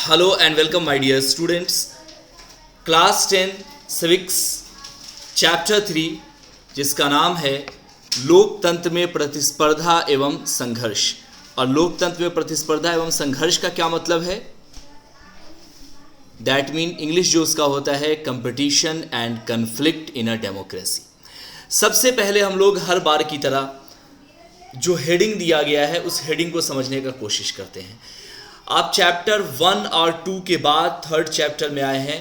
Hello and welcome my dear students. Class 10 civics chapter 3 जिसका नाम है लोकतंत्र में प्रतिस्पर्धा एवं संघर्ष। और लोकतंत्र में प्रतिस्पर्धा एवं संघर्ष का क्या मतलब है? दैट मीन इंग्लिश जो उसका होता है competition and conflict in a democracy. सबसे पहले हम लोग हर बार की तरह जो हेडिंग दिया गया है उस हेडिंग को समझने का कोशिश करते हैं। आप चैप्टर 1 और 2 के बाद थर्ड चैप्टर में आए हैं,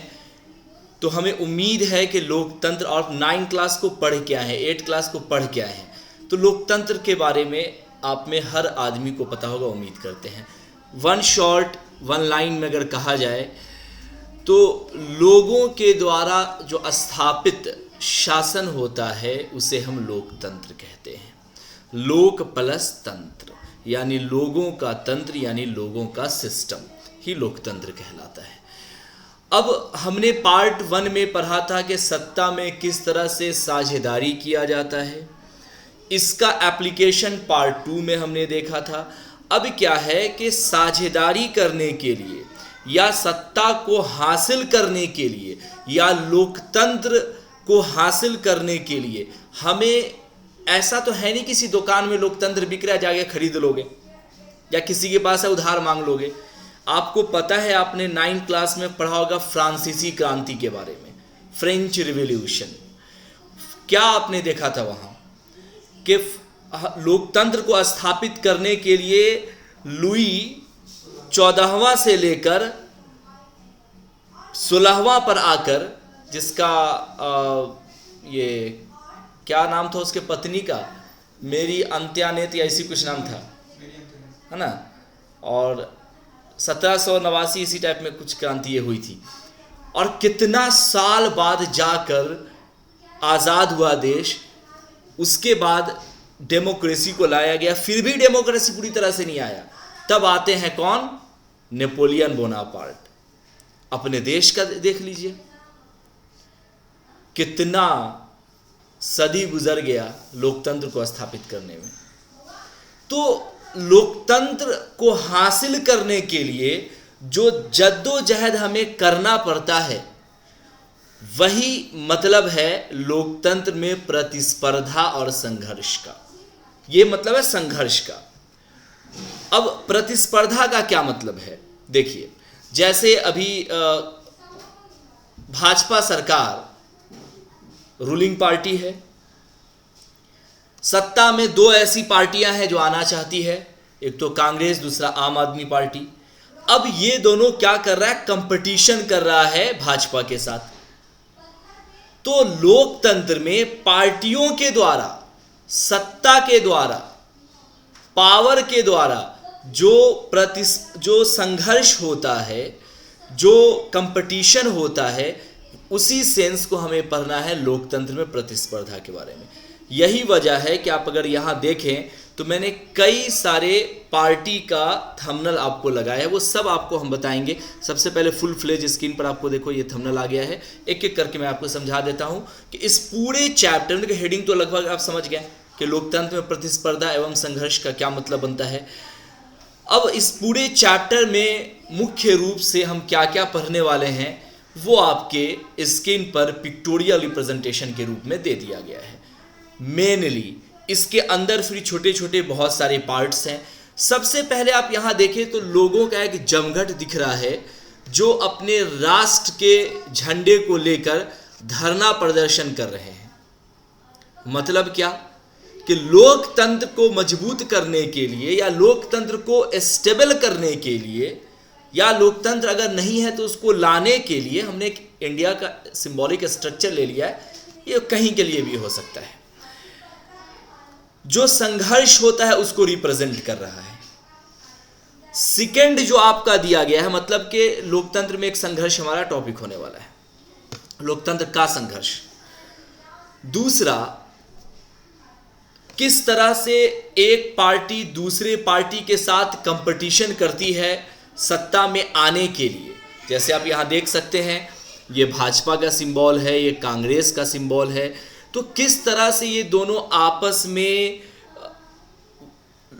तो हमें उम्मीद है कि लोकतंत्र और 9 क्लास को पढ़ के आए हैं, 8 क्लास को पढ़ के आए हैं, तो लोकतंत्र के बारे में आप में हर आदमी को पता होगा, उम्मीद करते हैं। वन शॉर्ट वन लाइन में अगर कहा जाए तो लोगों के द्वारा जो स्थापित शासन होता है उसे हम लोकतंत्र कहते हैं। लोक प्लस तंत्र यानी लोगों का तंत्र यानी लोगों का सिस्टम ही लोकतंत्र कहलाता है। अब हमने पार्ट 1 में पढ़ा था कि सत्ता में किस तरह से साझेदारी किया जाता है, इसका एप्लीकेशन पार्ट 2 में हमने देखा था। अब क्या है कि साझेदारी करने के लिए या सत्ता को हासिल करने के लिए या लोकतंत्र को हासिल करने के लिए हमें, ऐसा तो है नहीं किसी दुकान में लोकतंत्र बिक रहा है जाके खरीद लोगे या किसी के पास है उधार मांग लोगे। आपको पता है, आपने 9 क्लास में पढ़ा होगा फ्रांसीसी क्रांति के बारे में, फ्रेंच रिवॉल्यूशन। क्या आपने देखा था वहां कि लोकतंत्र को स्थापित करने के लिए लुई 14वां से लेकर 16वां पर आकर, जिसका ये क्या नाम था उसके पत्नी का, मेरी अंत्यानेत या ऐसी कुछ नाम था, है ना, और 1789 इसी टाइप में कुछ क्रांति ये हुई थी। और कितना साल बाद जाकर आज़ाद हुआ देश, उसके बाद डेमोक्रेसी को लाया गया, फिर भी डेमोक्रेसी पूरी तरह से नहीं आया। तब आते हैं कौन? Napoleon Bonaparte. अपने देश का देख लीजिए, कितना सदी गुजर गया लोकतंत्र को स्थापित करने में। तो लोकतंत्र को हासिल करने के लिए जो जद्दोजहद हमें करना पड़ता है, वही मतलब है लोकतंत्र में प्रतिस्पर्धा और संघर्ष का। ये मतलब है संघर्ष का। अब प्रतिस्पर्धा का क्या मतलब है? देखिए, जैसे अभी भाजपा सरकार रूलिंग पार्टी है, सत्ता में 2 ऐसी पार्टियां हैं जो आना चाहती है, एक तो कांग्रेस, दूसरा आम आदमी पार्टी। अब ये दोनों क्या कर रहा है? कंपटीशन कर रहा है भाजपा के साथ। तो लोकतंत्र में पार्टियों के द्वारा, सत्ता के द्वारा, पावर के द्वारा जो संघर्ष होता है, जो कंपटीशन होता है, उसी सेंस को हमें पढ़ना है लोकतंत्र में प्रतिस्पर्धा के बारे में। यही वजह है कि आप अगर यहाँ देखें तो मैंने कई सारे पार्टी का थंबनेल आपको लगाया है, वो सब आपको हम बताएंगे। सबसे पहले फुल फ्लेज स्क्रीन पर आपको देखो ये थंबनेल आ गया है, एक एक करके मैं आपको समझा देता हूँ कि इस पूरे चैप्टर में हेडिंग तो लगभग आप समझ गए कि लोकतंत्र में प्रतिस्पर्धा एवं संघर्ष का क्या मतलब बनता है। अब इस पूरे चैप्टर में मुख्य रूप से हम क्या क्या पढ़ने वाले हैं वो आपके स्क्रीन पर पिक्टोरियल रिप्रेजेंटेशन के रूप में दे दिया गया है। मेनली इसके अंदर फिर छोटे छोटे बहुत सारे पार्ट्स हैं। सबसे पहले आप यहाँ देखें तो लोगों का एक जमघट दिख रहा है जो अपने राष्ट्र के झंडे को लेकर धरना प्रदर्शन कर रहे हैं। मतलब क्या कि लोकतंत्र को मजबूत करने के लिए या लोकतंत्र को स्टेबल करने के लिए, या लोकतंत्र अगर नहीं है तो उसको लाने के लिए हमने एक इंडिया का सिंबॉलिक स्ट्रक्चर ले लिया है। ये कहीं के लिए भी हो सकता है। जो संघर्ष होता है उसको रिप्रेजेंट कर रहा है। सेकंड जो आपका दिया गया है, मतलब कि लोकतंत्र में एक संघर्ष हमारा टॉपिक होने वाला है, लोकतंत्र का संघर्ष। दूसरा, किस तरह से एक पार्टी दूसरे पार्टी के साथ कंपटीशन करती है सत्ता में आने के लिए। जैसे आप यहां देख सकते हैं, ये भाजपा का सिंबल है, ये कांग्रेस का सिंबल है। तो किस तरह से ये दोनों आपस में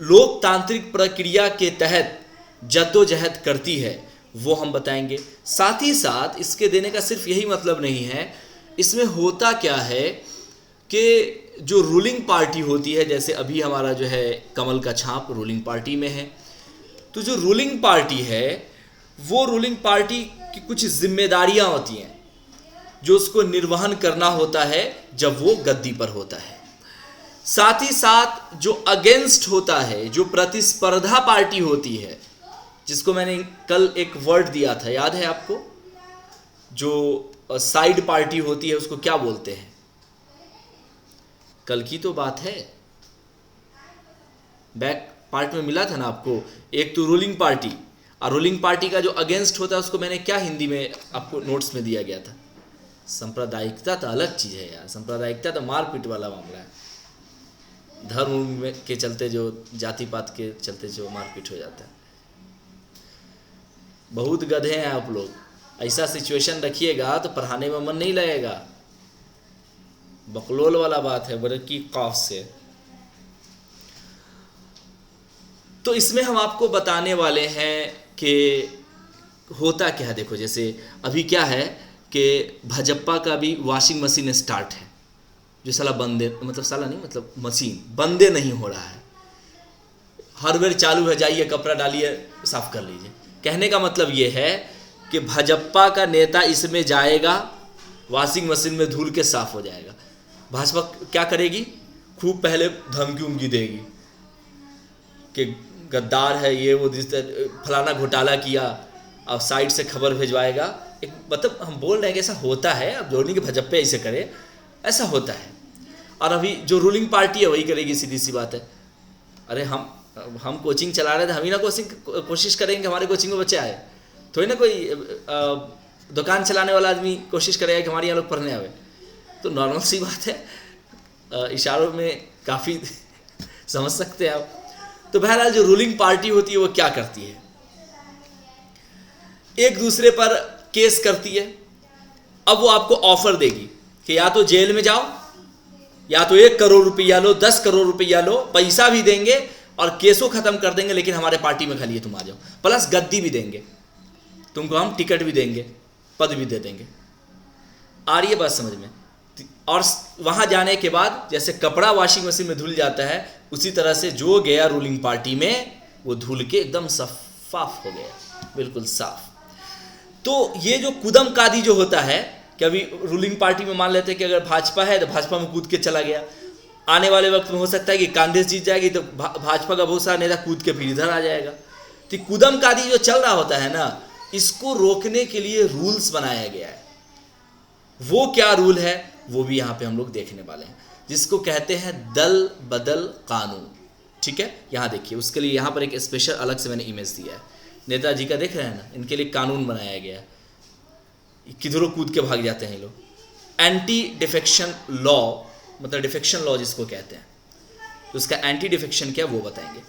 लोकतांत्रिक प्रक्रिया के तहत जद्दोजहद करती है, वो हम बताएंगे। साथ ही साथ इसके देने का सिर्फ यही मतलब नहीं है, इसमें होता क्या है कि जो रूलिंग पार्टी होती है, जैसे अभी हमारा जो है कमल का छाप रूलिंग पार्टी में है, तो जो रूलिंग पार्टी है वो रूलिंग पार्टी की कुछ जिम्मेदारियां होती हैं जो उसको निर्वहन करना होता है जब वो गद्दी पर होता है। साथ ही साथ जो अगेंस्ट होता है, जो प्रतिस्पर्धा पार्टी होती है, जिसको मैंने कल एक वर्ड दिया था, याद है आपको, जो साइड पार्टी होती है उसको क्या बोलते हैं? कल की तो बात है, बैक पार्ट में मिला था ना आपको। एक तो रूलिंग पार्टी, और रूलिंग पार्टी का जो अगेंस्ट होता है उसको मैंने क्या हिंदी में आपको नोट्स में दिया गया था? सांप्रदायिकता तो अलग चीज़ है यार, सांप्रदायिकता तो मारपीट वाला मामला है, धर्म के चलते जो, जाति पात के चलते जो मारपीट हो जाता है। बहुत गधे हैं आप लोग, ऐसा सिचुएशन रखिएगा तो पढ़ाने में मन नहीं लगेगा। बकलोल वाला बात है, बड़े की कॉफ से। तो इसमें हम आपको बताने वाले हैं कि होता क्या है। देखो जैसे अभी क्या है कि भाजपा का भी वॉशिंग मशीन स्टार्ट है, जो साला बंदे, मतलब साला नहीं, मतलब मशीन बंदे नहीं हो रहा है, हर बार चालू है, जाइए कपड़ा डालिए साफ कर लीजिए। कहने का मतलब ये है कि भाजपा का नेता इसमें जाएगा, वॉशिंग मशीन में धुल के साफ हो जाएगा। भाजपा क्या करेगी? खूब पहले धमकी उमकी देगी कि गद्दार है ये वो, फलाना घोटाला किया, अब साइड से खबर भिजवाएगा। एक मतलब हम बोल रहे हैं कि ऐसा होता है, अब जोड़ने के भाजपा ऐसे करे, ऐसा होता है। और अभी जो रूलिंग पार्टी है वही करेगी, सीधी सी बात है। अरे हम कोचिंग चला रहे थे, हम ही ना कोशिश करेंगे हमारे कोचिंग में बच्चे आए, थोड़ी ना कोई दुकान चलाने वाला आदमी कोशिश करेगा कि हमारे यहाँ लोग पढ़ने आवे। तो नॉर्मल सी बात है, इशारों में काफ़ी समझ सकते हैं आप। तो बहरहाल जो रूलिंग पार्टी होती है वो क्या करती है? एक दूसरे पर केस करती है। अब वो आपको ऑफर देगी कि या तो जेल में जाओ, या तो 1 करोड़ रुपया लो, 10 करोड़ रुपया लो, पैसा भी देंगे और केसों खत्म कर देंगे, लेकिन हमारे पार्टी में खाली तुम आ जाओ, प्लस गद्दी भी देंगे, तुमको हम टिकट भी देंगे, पद भी दे देंगे। आ रही है बात समझ में? और वहां जाने के बाद जैसे कपड़ा वॉशिंग मशीन में धुल जाता है, उसी तरह से जो गया रूलिंग पार्टी में वो धुल के एकदम साफ हो गया, बिल्कुल साफ। तो ये जो कुदम कादी जो होता है कि अभी रूलिंग पार्टी में मान लेते हैं कि अगर भाजपा है तो भाजपा में कूद के चला गया, आने वाले वक्त में हो सकता है कि कांग्रेस जीत जाएगी तो भाजपा का बहुत सारा नेता कूद के फिर इधर आ जाएगा। तो कुदम कादी जो चल रहा होता है ना, इसको रोकने के लिए रूल्स बनाया गया है। वो क्या रूल है वो भी यहाँ पे हम लोग देखने वाले हैं, जिसको कहते हैं दल बदल कानून। ठीक है, यहाँ देखिए, उसके लिए यहाँ पर एक स्पेशल अलग से मैंने इमेज दिया है। नेताजी का देख रहे हैं ना, इनके लिए कानून बनाया गया है, किधरों कूद के भाग जाते हैं ये लोग। एंटी डिफेक्शन लॉ, मतलब डिफेक्शन लॉ जिसको कहते हैं, तो उसका एंटी डिफेक्शन क्या वो बताएंगे।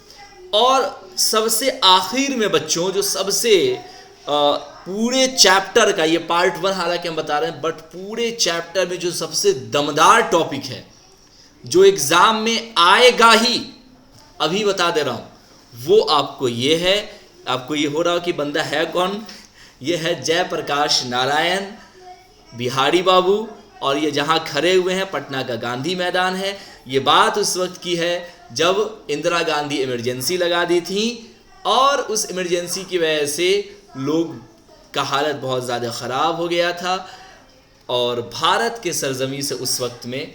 और सबसे आखिर में बच्चों, जो सबसे पूरे चैप्टर का, ये पार्ट 1 हालांकि हम बता रहे हैं, बट पूरे चैप्टर में जो सबसे दमदार टॉपिक है, जो एग्जाम में आएगा ही, अभी बता दे रहा हूं, वो आपको ये है। आपको ये हो रहा हो कि बंदा है कौन? ये है जयप्रकाश नारायण बिहारी बाबू, और ये जहां खड़े हुए हैं पटना का गांधी मैदान है। ये बात उस वक्त की है जब इंदिरा गांधी इमरजेंसी लगा दी थी, और उस इमरजेंसी की वजह से लोग का हालत बहुत ज़्यादा ख़राब हो गया था, और भारत के सरजमी से उस वक्त में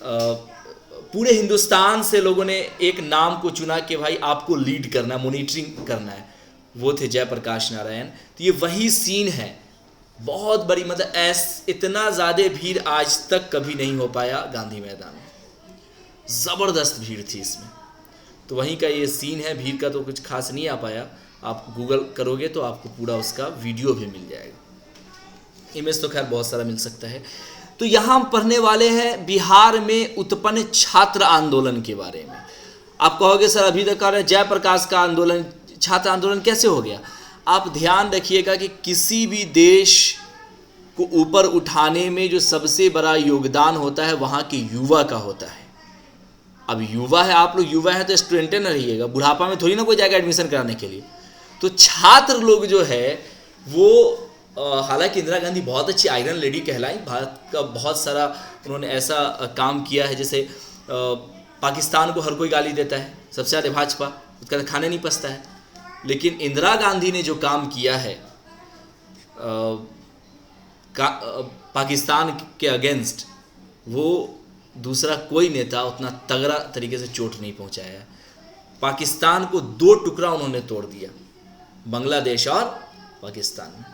पूरे हिंदुस्तान से लोगों ने एक नाम को चुना कि भाई आपको लीड करना, मॉनिटरिंग करना है, वो थे जयप्रकाश नारायण। तो ये वही सीन है, बहुत बड़ी, मतलब इतना ज़्यादा भीड़ आज तक कभी नहीं हो पाया गांधी मैदान में, ज़बरदस्त भीड़ थी इसमें। तो वहीं का ये सीन है, भीड़ का तो कुछ खास नहीं आ पाया, आप गूगल करोगे तो आपको पूरा उसका वीडियो भी मिल जाएगा, इमेज तो खैर बहुत सारा मिल सकता है। तो यहाँ हम पढ़ने वाले हैं बिहार में उत्पन्न छात्र आंदोलन के बारे में। आप कहोगे सर अभी तक कह रहे जयप्रकाश का आंदोलन, छात्र आंदोलन कैसे हो गया? आप ध्यान रखिएगा कि किसी भी देश को ऊपर उठाने में जो सबसे बड़ा योगदान होता है वहाँ के युवा का होता है। अब युवा है, आप लोग युवा हैं तो स्टूडेंट न रहिएगा, बुढ़ापा में थोड़ी ना कोई जाएगा एडमिशन कराने के लिए। तो छात्र लोग जो है वो हालांकि इंदिरा गांधी बहुत अच्छी आयरन लेडी कहलाई, भारत का बहुत सारा उन्होंने ऐसा काम किया है, जैसे पाकिस्तान को हर कोई गाली देता है, सबसे ज़्यादा भाजपा, उसका खाने नहीं पचता है, लेकिन इंदिरा गांधी ने जो काम किया है पाकिस्तान के अगेंस्ट, वो दूसरा कोई नेता उतना तगड़ा तरीके से चोट नहीं पहुंचाया है। पाकिस्तान को 2 टुकड़ा उन्होंने तोड़ दिया, बांग्लादेश और पाकिस्तान।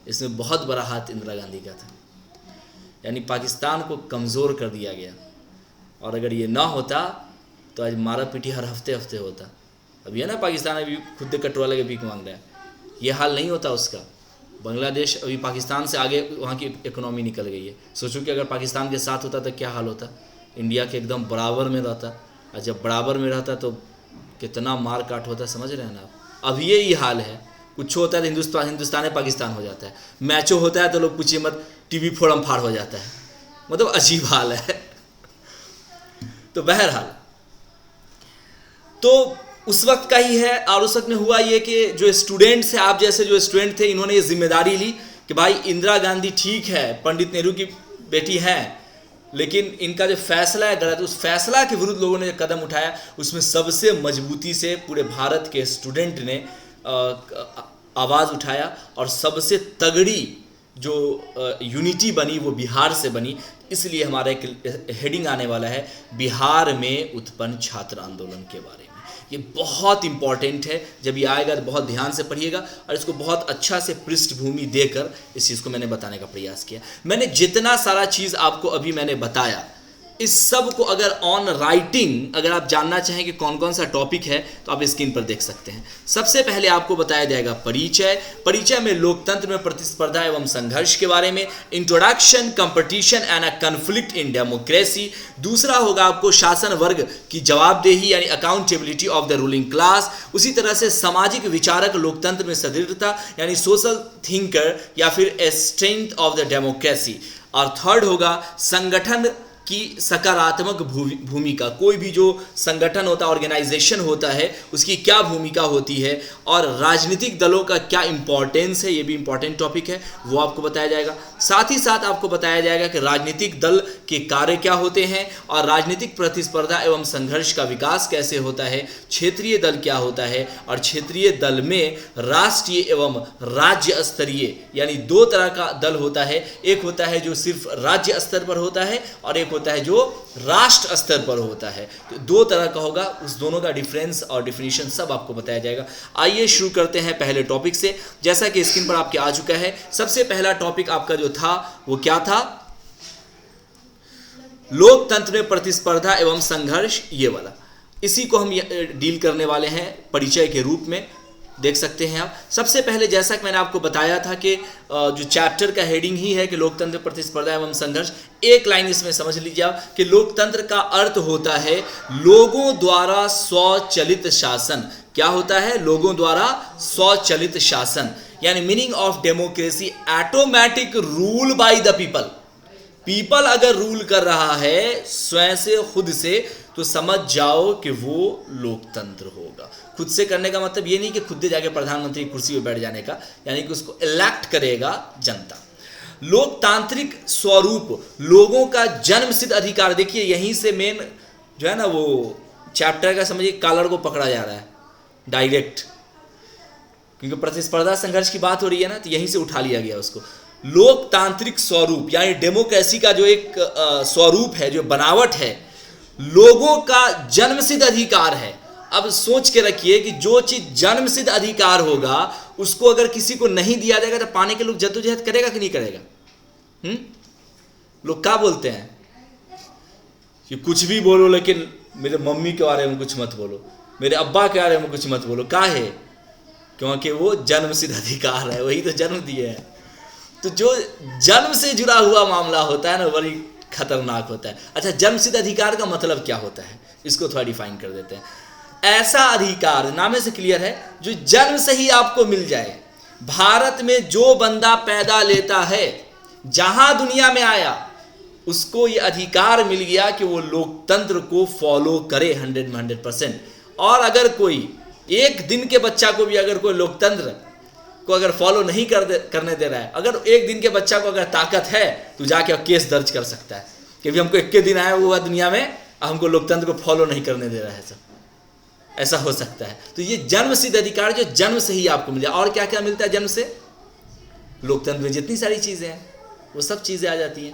इसमें बहुत बड़ा हाथ इंदिरा गांधी का था, यानी पाकिस्तान को कमज़ोर कर दिया गया। और अगर ये ना होता तो आज मारा पीटी हर हफ्ते होता। अभी है ना, पाकिस्तान अभी खुद कटवा लगे भीख मांग रहा है, ये हाल नहीं होता उसका। बांग्लादेश अभी पाकिस्तान से आगे वहाँ की इकोनॉमी निकल गई है। सोचो कि अगर पाकिस्तान के साथ होता तो क्या हाल होता, इंडिया के एकदम बराबर में रहता, और जब बराबर में रहता तो कितना मार काट होता, समझ रहे हैं ना आप। अब यही हाल है, कुछ होता है तो हिंदुस्तान में पाकिस्तान हो जाता है, मैचो होता है तो लोग पूछिए मत, टीवी फोड़म फाड़ हो जाता है, मतलब अजीब हाल है। तो बहरहाल तो उस वक्त का ही है। और उस वक्त में हुआ ये कि जो स्टूडेंट्स हैं, आप जैसे जो स्टूडेंट थे, इन्होंने ये जिम्मेदारी ली कि भाई इंदिरा गांधी ठीक है, पंडित नेहरू की बेटी हैं, लेकिन इनका जो फैसला है गलत। उस फैसला के विरुद्ध लोगों ने जो कदम उठाया, उसमें सबसे मजबूती से पूरे भारत के स्टूडेंट ने आवाज़ उठाया, और सबसे तगड़ी जो यूनिटी बनी वो बिहार से बनी। इसलिए हमारा एक हेडिंग आने वाला है, बिहार में उत्पन्न छात्र आंदोलन के बारे में। ये बहुत इंपॉर्टेंट है, जब ये आएगा तो बहुत ध्यान से पढ़िएगा, और इसको बहुत अच्छा से पृष्ठभूमि देकर इस चीज़ को मैंने बताने का प्रयास किया। मैंने जितना सारा चीज़ आपको अभी मैंने बताया, इस सब को अगर ऑन राइटिंग अगर आप जानना चाहें कि कौन कौन सा टॉपिक है, तो आप स्क्रीन पर देख सकते हैं। सबसे पहले आपको बताया जाएगा परिचय में लोकतंत्र में प्रतिस्पर्धा एवं संघर्ष के बारे में, introduction, competition and a conflict in democracy. दूसरा होगा आपको शासन वर्ग की जवाबदेही यानी accountability of the ruling class. उसी तरह से सामाजिक विचारक लोकतंत्र में सुदृढ़ता यानी सोशल थिंकर या फिर a strength of the democracy. और थर्ड होगा संगठन की सकारात्मक भूमिका। कोई भी जो संगठन होता है, ऑर्गेनाइजेशन होता है, उसकी क्या भूमिका होती है, और राजनीतिक दलों का क्या इंपॉर्टेंस है, ये भी इंपॉर्टेंट टॉपिक है, वो आपको बताया जाएगा। साथ ही साथ आपको बताया जाएगा कि राजनीतिक दल के कार्य क्या होते हैं, और राजनीतिक प्रतिस्पर्धा एवं संघर्ष का विकास कैसे होता है, क्षेत्रीय दल क्या होता है, और क्षेत्रीय दल में राष्ट्रीय एवं राज्य स्तरीय यानी 2 तरह का दल होता है। एक होता है जो सिर्फ राज्य स्तर पर होता है, और एक होता है जो राष्ट्र स्तर पर होता है। तो 2 तरह का होगा, उस दोनों का डिफरेंस और डिफिनीशन सब आपको बताया जाएगा। आइए शुरू करते हैं पहले टॉपिक से। जैसा कि स्क्रीन पर आपके आ चुका है, सबसे पहला टॉपिक आपका जो था वो क्या था, लोकतंत्र में प्रतिस्पर्धा एवं संघर्ष, ये वाला। इसी को हम डील करने वाले हैं परिचय के रूप में, देख सकते हैं आप। सबसे पहले जैसा कि मैंने आपको बताया था कि जो चैप्टर का हेडिंग ही है कि लोकतंत्र प्रतिस्पर्धा एवं संघर्ष, एक लाइन इसमें समझ लीजिए आप कि लोकतंत्र का अर्थ होता है लोगों द्वारा स्वचालित शासन। क्या होता है? लोगों द्वारा स्वचालित शासन, यानी meaning of democracy automatic rule by the people. People अगर रूल कर रहा है स्वयं से, खुद से, तो समझ जाओ कि वो लोकतंत्र होगा। खुद से करने का मतलब ये नहीं कि खुद से जाके प्रधानमंत्री की कुर्सी पर बैठ जाने का, यानी कि उसको इलेक्ट करेगा जनता। लोकतांत्रिक स्वरूप, लोगों का जन्मसिद्ध अधिकार। देखिए यहीं से मेन जो है ना वो चैप्टर का समझिए कॉलर को पकड़ा जा रहा है डायरेक्ट, क्योंकि प्रतिस्पर्धा संघर्ष की बात हो रही है ना, तो यहीं से उठा लिया गया उसको। लोकतांत्रिक स्वरूप यानी डेमोक्रेसी का जो एक स्वरूप है, जो बनावट है, लोगों का जन्मसिद्ध अधिकार है। अब सोच के रखिए कि जो चीज जन्मसिद्ध अधिकार होगा उसको अगर किसी को नहीं दिया जाएगा तो पाने के लोग जद्दोजहद करेगा कि नहीं करेगा? लोग क्या बोलते हैं कि कुछ भी बोलो लेकिन मेरे मम्मी के बारे में कुछ मत बोलो, मेरे अब्बा के बारे में कुछ मत बोलो। क्या है? क्योंकि वो जन्मसिद्ध अधिकार है, वही तो जन्म दिए हैं। तो जो जन्म से जुड़ा हुआ मामला होता है ना, बड़ी खतरनाक होता है। अच्छा, जन्मसिद्ध अधिकार का मतलब क्या होता है, इसको थोड़ा डिफाइन कर देते हैं। ऐसा अधिकार, नामे से क्लियर है, जो जन्म से ही आपको मिल जाए। भारत में जो बंदा पैदा लेता है, जहां दुनिया में आया, उसको ये अधिकार मिल गया कि वो लोकतंत्र को फॉलो करे 100 में 100%। और अगर कोई एक दिन के बच्चा को भी अगर कोई लोकतंत्र को अगर फॉलो नहीं करने दे रहा है, अगर एक दिन के बच्चा को अगर ताकत है तो जाके केस दर्ज कर सकता है कि भी हमको 21 दिन आया हुआ दुनिया में, हमको लोकतंत्र को फॉलो नहीं करने दे रहा है, सब ऐसा हो सकता है। तो ये जन्म सिद्ध अधिकार जो जन्म से ही आपको मिल जाए। और क्या क्या मिलता है जन्म से? लोकतंत्र में जितनी सारी चीज़ें हैं वो सब चीज़ें आ जाती हैं।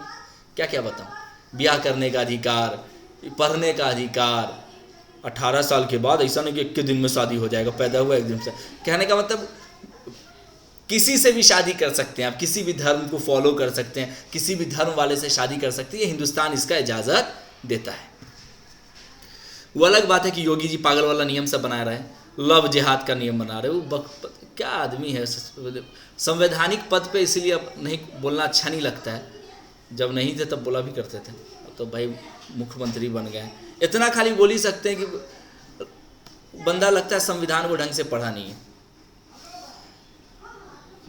क्या क्या बताऊँ? ब्याह करने का अधिकार, पढ़ने का अधिकार, 18 साल के बाद, ऐसा नहीं कि 21 दिन में शादी हो जाएगा, पैदा हुआ एक दिन से। कहने का मतलब किसी से भी शादी कर सकते हैं आप, किसी भी धर्म को फॉलो कर सकते हैं, किसी भी धर्म वाले से शादी कर सकते हैं, ये हिंदुस्तान इसका इजाज़त देता है। वो अलग बात है कि योगी जी पागल वाला नियम सब बना रहे हैं, लव जिहाद का नियम बना रहे हैं। वो क्या आदमी है, संवैधानिक पद पे, इसीलिए अब नहीं बोलना अच्छा नहीं लगता है। जब नहीं थे तब बोला भी करते थे, तो भाई मुख्यमंत्री बन गए। इतना खाली बोल ही सकते हैं कि बंदा लगता है संविधान को ढंग से पढ़ा नहीं है।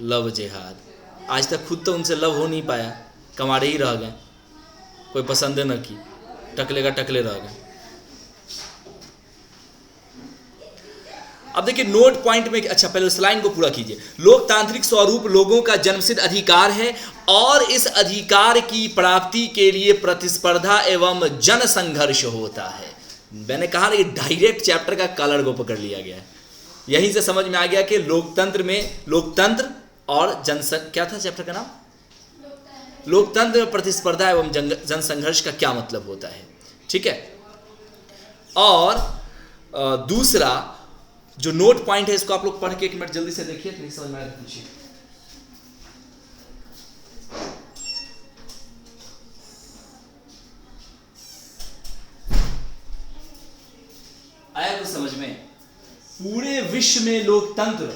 लव जिहाद, आज तक खुद तो उनसे लव हो नहीं पाया, कमारे ही रह गए, कोई पसंद न की, टकले का टकले रह गए। अब देखिए नोट पॉइंट में, अच्छा पहले उस लाइन को पूरा कीजिए। लोकतांत्रिक स्वरूप लोगों का जन्मसिद्ध अधिकार है और इस अधिकार की प्राप्ति के लिए प्रतिस्पर्धा एवं जन संघर्ष होता है। मैंने कहा ना, ये डायरेक्ट चैप्टर का कलर को पकड़ लिया गया है। यहीं से समझ में आ गया कि लोकतंत्र में, लोकतंत्र और क्या था चैप्टर का नाम? लोकतंत्र में प्रतिस्पर्धा एवं जनसंघर्ष का क्या मतलब होता है। ठीक है। और दूसरा जो नोट पॉइंट है, इसको आप लोग पढ़ के 1 मिनट जल्दी से देखिए, नहीं समझ में आया तो पूछिए। आया तो समझ में? पूरे विश्व में लोकतंत्र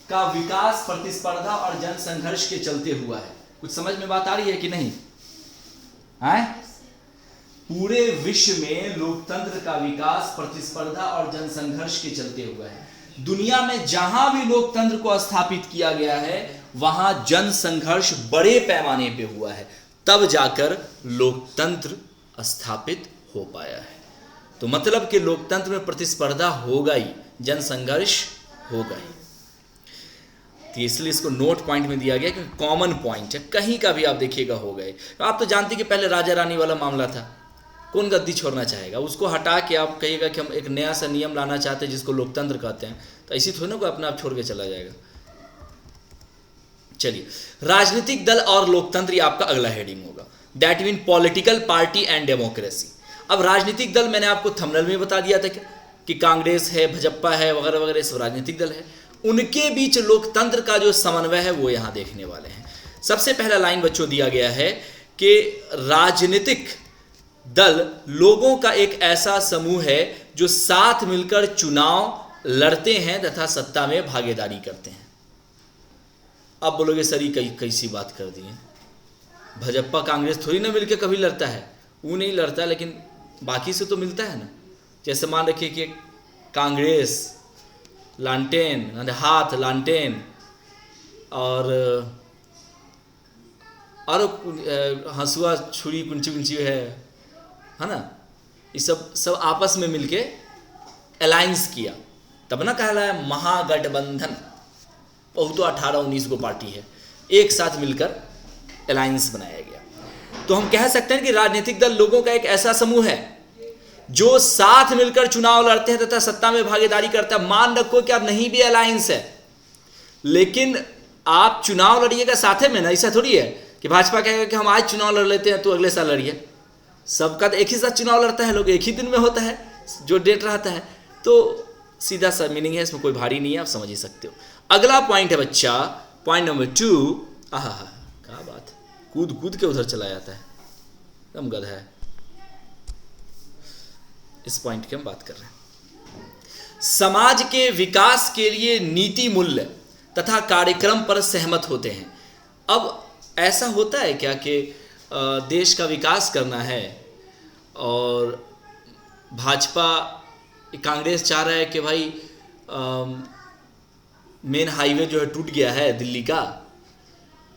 का विकास प्रतिस्पर्धा और जनसंघर्ष के चलते हुआ है। कुछ समझ में बात आ रही है कि नहीं? पूरे विश्व में लोकतंत्र का विकास प्रतिस्पर्धा और जनसंघर्ष के चलते हुआ है। दुनिया में जहां भी लोकतंत्र को स्थापित किया गया है वहां जनसंघर्ष बड़े पैमाने पे हुआ है, तब जाकर लोकतंत्र स्थापित हो पाया है। तो मतलब कि लोकतंत्र में प्रतिस्पर्धा होगा ही, जनसंघर्ष होगा ही। तो इसलिए इसको नोट पॉइंट में दिया गया कि कॉमन पॉइंट है, कहीं का भी आप देखिएगा हो गए। आप तो जानते कि पहले राजा रानी वाला मामला था, कौन गद्दी छोड़ना चाहेगा? उसको हटा के आप कहिएगा कि हम एक नया सा नियम लाना चाहते हैं जिसको लोकतंत्र कहते हैं, तो ऐसी थोड़ी ना कोई अपने आप छोड़ के चला जाएगा। चलिए, राजनीतिक दल और लोकतंत्र, ये आपका अगला हेडिंग होगा, that mean political party and democracy. अब राजनीतिक दल मैंने आपको थंबनेल में बता दिया था कि कांग्रेस है, भाजपा है, वगैरह वगैरह, सब राजनीतिक दल है। उनके बीच लोकतंत्र का जो समन्वय है वो यहाँ देखने वाले हैं। सबसे पहला लाइन बच्चों दिया गया है कि राजनीतिक दल लोगों का एक ऐसा समूह है जो साथ मिलकर चुनाव लड़ते हैं तथा सत्ता में भागीदारी करते हैं। अब बोलोगे सर ये कैसी बात कर दी है, भाजपा कांग्रेस थोड़ी ना मिलकर कभी लड़ता है। वो नहीं लड़ता, लेकिन बाकी से तो मिलता है ना। जैसे मान रखिए कि कांग्रेस लालटेन, हाथ लालटेन और हंसुआ छुरी कुंची कुंची है ना, ये सब आपस में मिलके अलायंस किया, तब ना कहलाया महागठबंधन। बहुत तो 18-19 को पार्टी है, एक साथ मिलकर अलायंस बनाया गया। तो हम कह सकते हैं कि राजनीतिक दल लोगों का एक ऐसा समूह है जो साथ मिलकर चुनाव लड़ते हैं तथा सत्ता में भागीदारी करता है। मान रखो कि आप नहीं भी अलायंस है, लेकिन आप चुनाव लड़िएगा साथे में ना। ऐसा थोड़ी है कि भाजपा कहेगा कि हम आज चुनाव लड़ लेते हैं तो अगले साल लड़िए। सबका तो एक ही साथ चुनाव लड़ता है, लोग एक ही दिन में होता है जो डेट रहता है। तो सीधा सा मीनिंग है, इसमें कोई भारी नहीं है, आप समझ ही सकते हो। अगला पॉइंट है बच्चा, पॉइंट नंबर 2। क्या बात, कूद कूद के उधर चला जाता है, एकदम गधा है। इस पॉइंट की हम बात कर रहे हैं। समाज के विकास के लिए नीति मूल्य तथा कार्यक्रम पर सहमत होते हैं। अब ऐसा होता है क्या कि देश का विकास करना है और भाजपा कांग्रेस चाह रहा है कि भाई मेन हाईवे जो है टूट गया है दिल्ली का,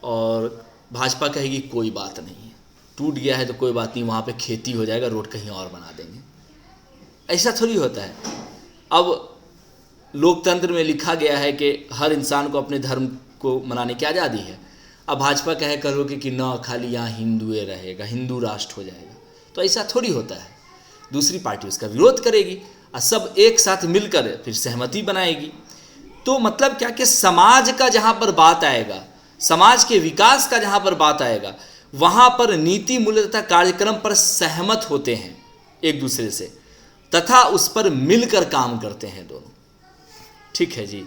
और भाजपा कहेगी कोई बात नहीं है, टूट गया है तो कोई बात नहीं, वहाँ पे खेती हो जाएगा, रोड कहीं और बना देंगे। ऐसा थोड़ी होता है। अब लोकतंत्र में लिखा गया है कि हर इंसान को अपने धर्म को मनाने की आज़ादी है। अब भाजपा कहे करोगे कि ना खाली यहाँ हिंदुए रहेगा, हिंदू राष्ट्र हो जाएगा, तो ऐसा थोड़ी होता है। दूसरी पार्टी उसका विरोध करेगी और सब एक साथ मिलकर फिर सहमति बनाएगी। तो मतलब क्या कि समाज का जहाँ पर बात आएगा, समाज के विकास का जहाँ पर बात आएगा, वहाँ पर नीति मूल्य तथा कार्यक्रम पर सहमत होते हैं एक दूसरे से, तथा उस पर मिलकर काम करते हैं दोनों। ठीक है जी,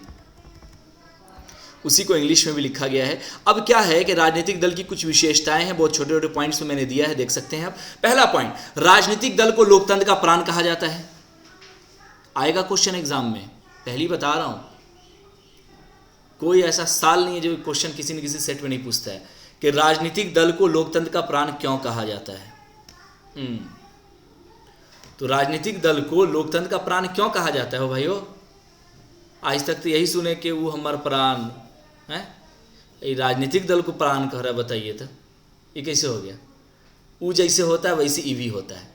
उसी को इंग्लिश में भी लिखा गया है। अब क्या है कि राजनीतिक दल की कुछ विशेषताएं हैं, बहुत छोटे छोटे पॉइंट्स में मैंने दिया है, देख सकते हैं आप। पहला पॉइंट, राजनीतिक दल को लोकतंत्र का प्राण कहा जाता है। आएगा क्वेश्चन एग्जाम में, पहली बता रहा हूं, कोई ऐसा साल नहीं है जो क्वेश्चन किसी न किसी सेट में नहीं पूछता है कि राजनीतिक दल को लोकतंत्र का प्राण क्यों कहा जाता है। तो राजनीतिक दल को लोकतंत्र का प्राण क्यों कहा जाता है भाइयों? आज तक तो यही सुने कि वो हमारा प्राण है, ये राजनीतिक दल को प्राण कह रहा है। बताइए तो ये कैसे हो गया? वो जैसे होता है वैसे ई भी होता है,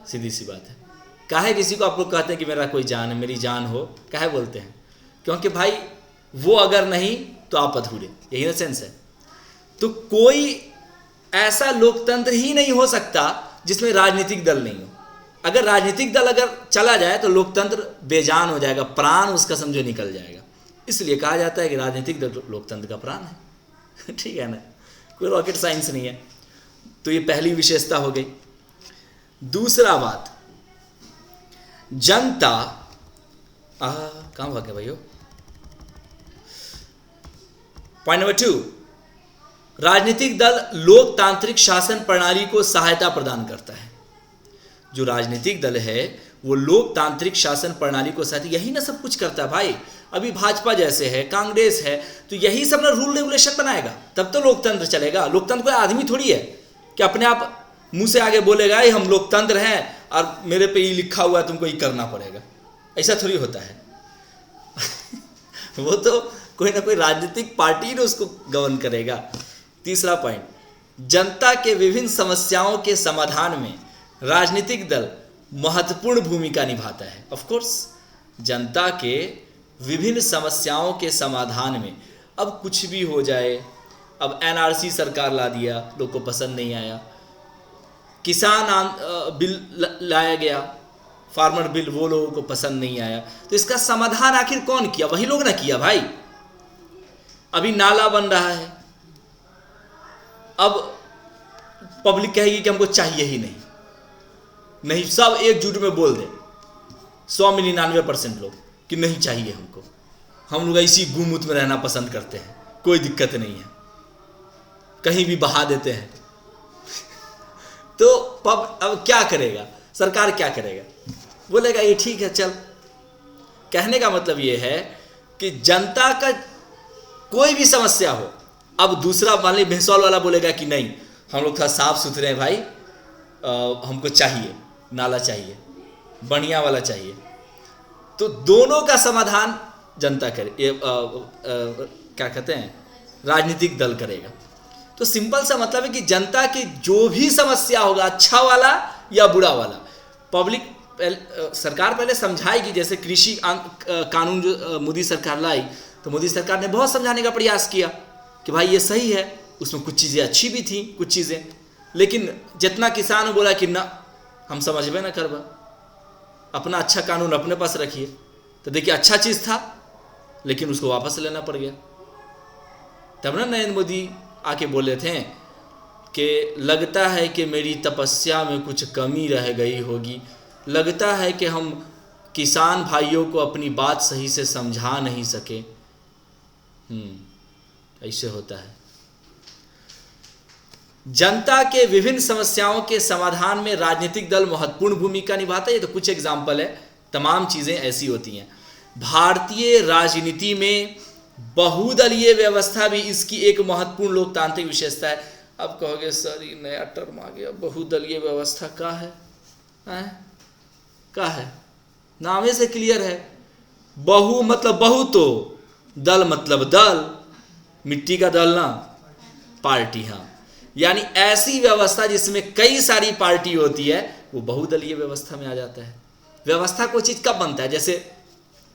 सीधी सी बात है। काहे किसी को आप लोग कहते हैं कि मेरा कोई जान है, मेरी जान हो, काहे बोलते हैं? क्योंकि भाई वो अगर नहीं तो आप अधूरे, यही ना सेंस है। तो कोई ऐसा लोकतंत्र ही नहीं हो सकता जिसमें राजनीतिक दल नहीं हो। अगर राजनीतिक दल अगर चला जाए तो लोकतंत्र बेजान हो जाएगा, प्राण उसका समझो निकल जाएगा। इसलिए कहा जाता है कि राजनीतिक दल लोकतंत्र का प्राण है। ठीक है ना, कोई रॉकेट साइंस नहीं है। तो ये पहली विशेषता हो गई। दूसरा बात, जनता कहां भाग गया भाइयों? पॉइंट नंबर 2, राजनीतिक दल लोकतांत्रिक शासन प्रणाली को सहायता प्रदान करता है। जो राजनीतिक दल है वो लोकतांत्रिक शासन प्रणाली को सहायता, यही ना सब कुछ करता है भाई। अभी भाजपा जैसे है, कांग्रेस है, तो यही सब ना रूल रेगुलेशन बनाएगा, तब तो लोकतंत्र चलेगा। लोकतंत्र कोई आदमी थोड़ी है कि अपने आप मुंह से आगे बोलेगा हम लोकतंत्र हैं और मेरे पे ये लिखा हुआ है तुमको ये करना पड़ेगा, ऐसा थोड़ी होता है। वो तो कोई ना कोई राजनीतिक पार्टी ने उसको गवर्न करेगा। तीसरा पॉइंट, जनता के विभिन्न समस्याओं के समाधान में राजनीतिक दल महत्वपूर्ण भूमिका निभाता है। ऑफ कोर्स, जनता के विभिन्न समस्याओं के समाधान में, अब कुछ भी हो जाए, अब एनआरसी सरकार ला दिया, लोग को पसंद नहीं आया, किसान बिल लाया गया, फार्मर बिल, वो लोगों को पसंद नहीं आया, तो इसका समाधान आखिर कौन किया? वही लोग ना किया भाई। अभी नाला बन रहा है, अब पब्लिक कहेगी कि हमको चाहिए ही नहीं, नहीं सब एकजुट में बोल दे, 100 में 99% लोग कि नहीं चाहिए हमको, हम लोग ऐसी गुमूत में रहना पसंद करते हैं, कोई दिक्कत नहीं है, कहीं भी बहा देते हैं। तो अब क्या करेगा सरकार? क्या करेगा? बोलेगा ये ठीक है चल। कहने का मतलब ये है कि जनता का कोई भी समस्या हो, अब दूसरा मान ली भैंसवाल वाला बोलेगा कि नहीं हम लोग थोड़ा साफ सुथरे हैं भाई, हमको चाहिए नाला, चाहिए बढ़िया वाला चाहिए, तो दोनों का समाधान जनता करे, क्या कहते हैं, राजनीतिक दल करेगा। तो सिंपल सा मतलब है कि जनता की जो भी समस्या होगा, अच्छा वाला या बुरा वाला, पब्लिक सरकार पहले समझाएगी। जैसे कृषि कानून जो मोदी सरकार लाई, तो मोदी सरकार ने बहुत समझाने का प्रयास किया कि भाई ये सही है, उसमें कुछ चीज़ें अच्छी भी थी, कुछ चीज़ें, लेकिन जितना किसान बोला कि ना हम समझबे ना करबा, अपना अच्छा कानून अपने पास रखिए, तो देखिए अच्छा चीज़ था लेकिन उसको वापस लेना पड़ गया। तब ना नरेंद्र मोदी आके बोले थे कि लगता है कि मेरी तपस्या में कुछ कमी रह गई होगी, लगता है कि हम किसान भाइयों को अपनी बात सही से समझा नहीं सके। ऐसे होता है। जनता के विभिन्न समस्याओं के समाधान में राजनीतिक दल महत्वपूर्ण भूमिका निभाता है। ये तो कुछ एग्जाम्पल है, तमाम चीज़ें ऐसी होती हैं। भारतीय राजनीति में बहुदलीय व्यवस्था भी इसकी एक महत्वपूर्ण लोकतांत्रिक विशेषता है। अब कहोगे सर ये नया टर्म आ गया, बहुदलीय व्यवस्था का है, का है? नामे से क्लियर है, बहु मतलब बहुतो, दल मतलब दल, मिट्टी का दल ना, पार्टी। हाँ, यानी ऐसी व्यवस्था जिसमें कई सारी पार्टी होती है वो बहुदलीय व्यवस्था में आ जाता है। व्यवस्था कोई चीज़ कब बनता है? जैसे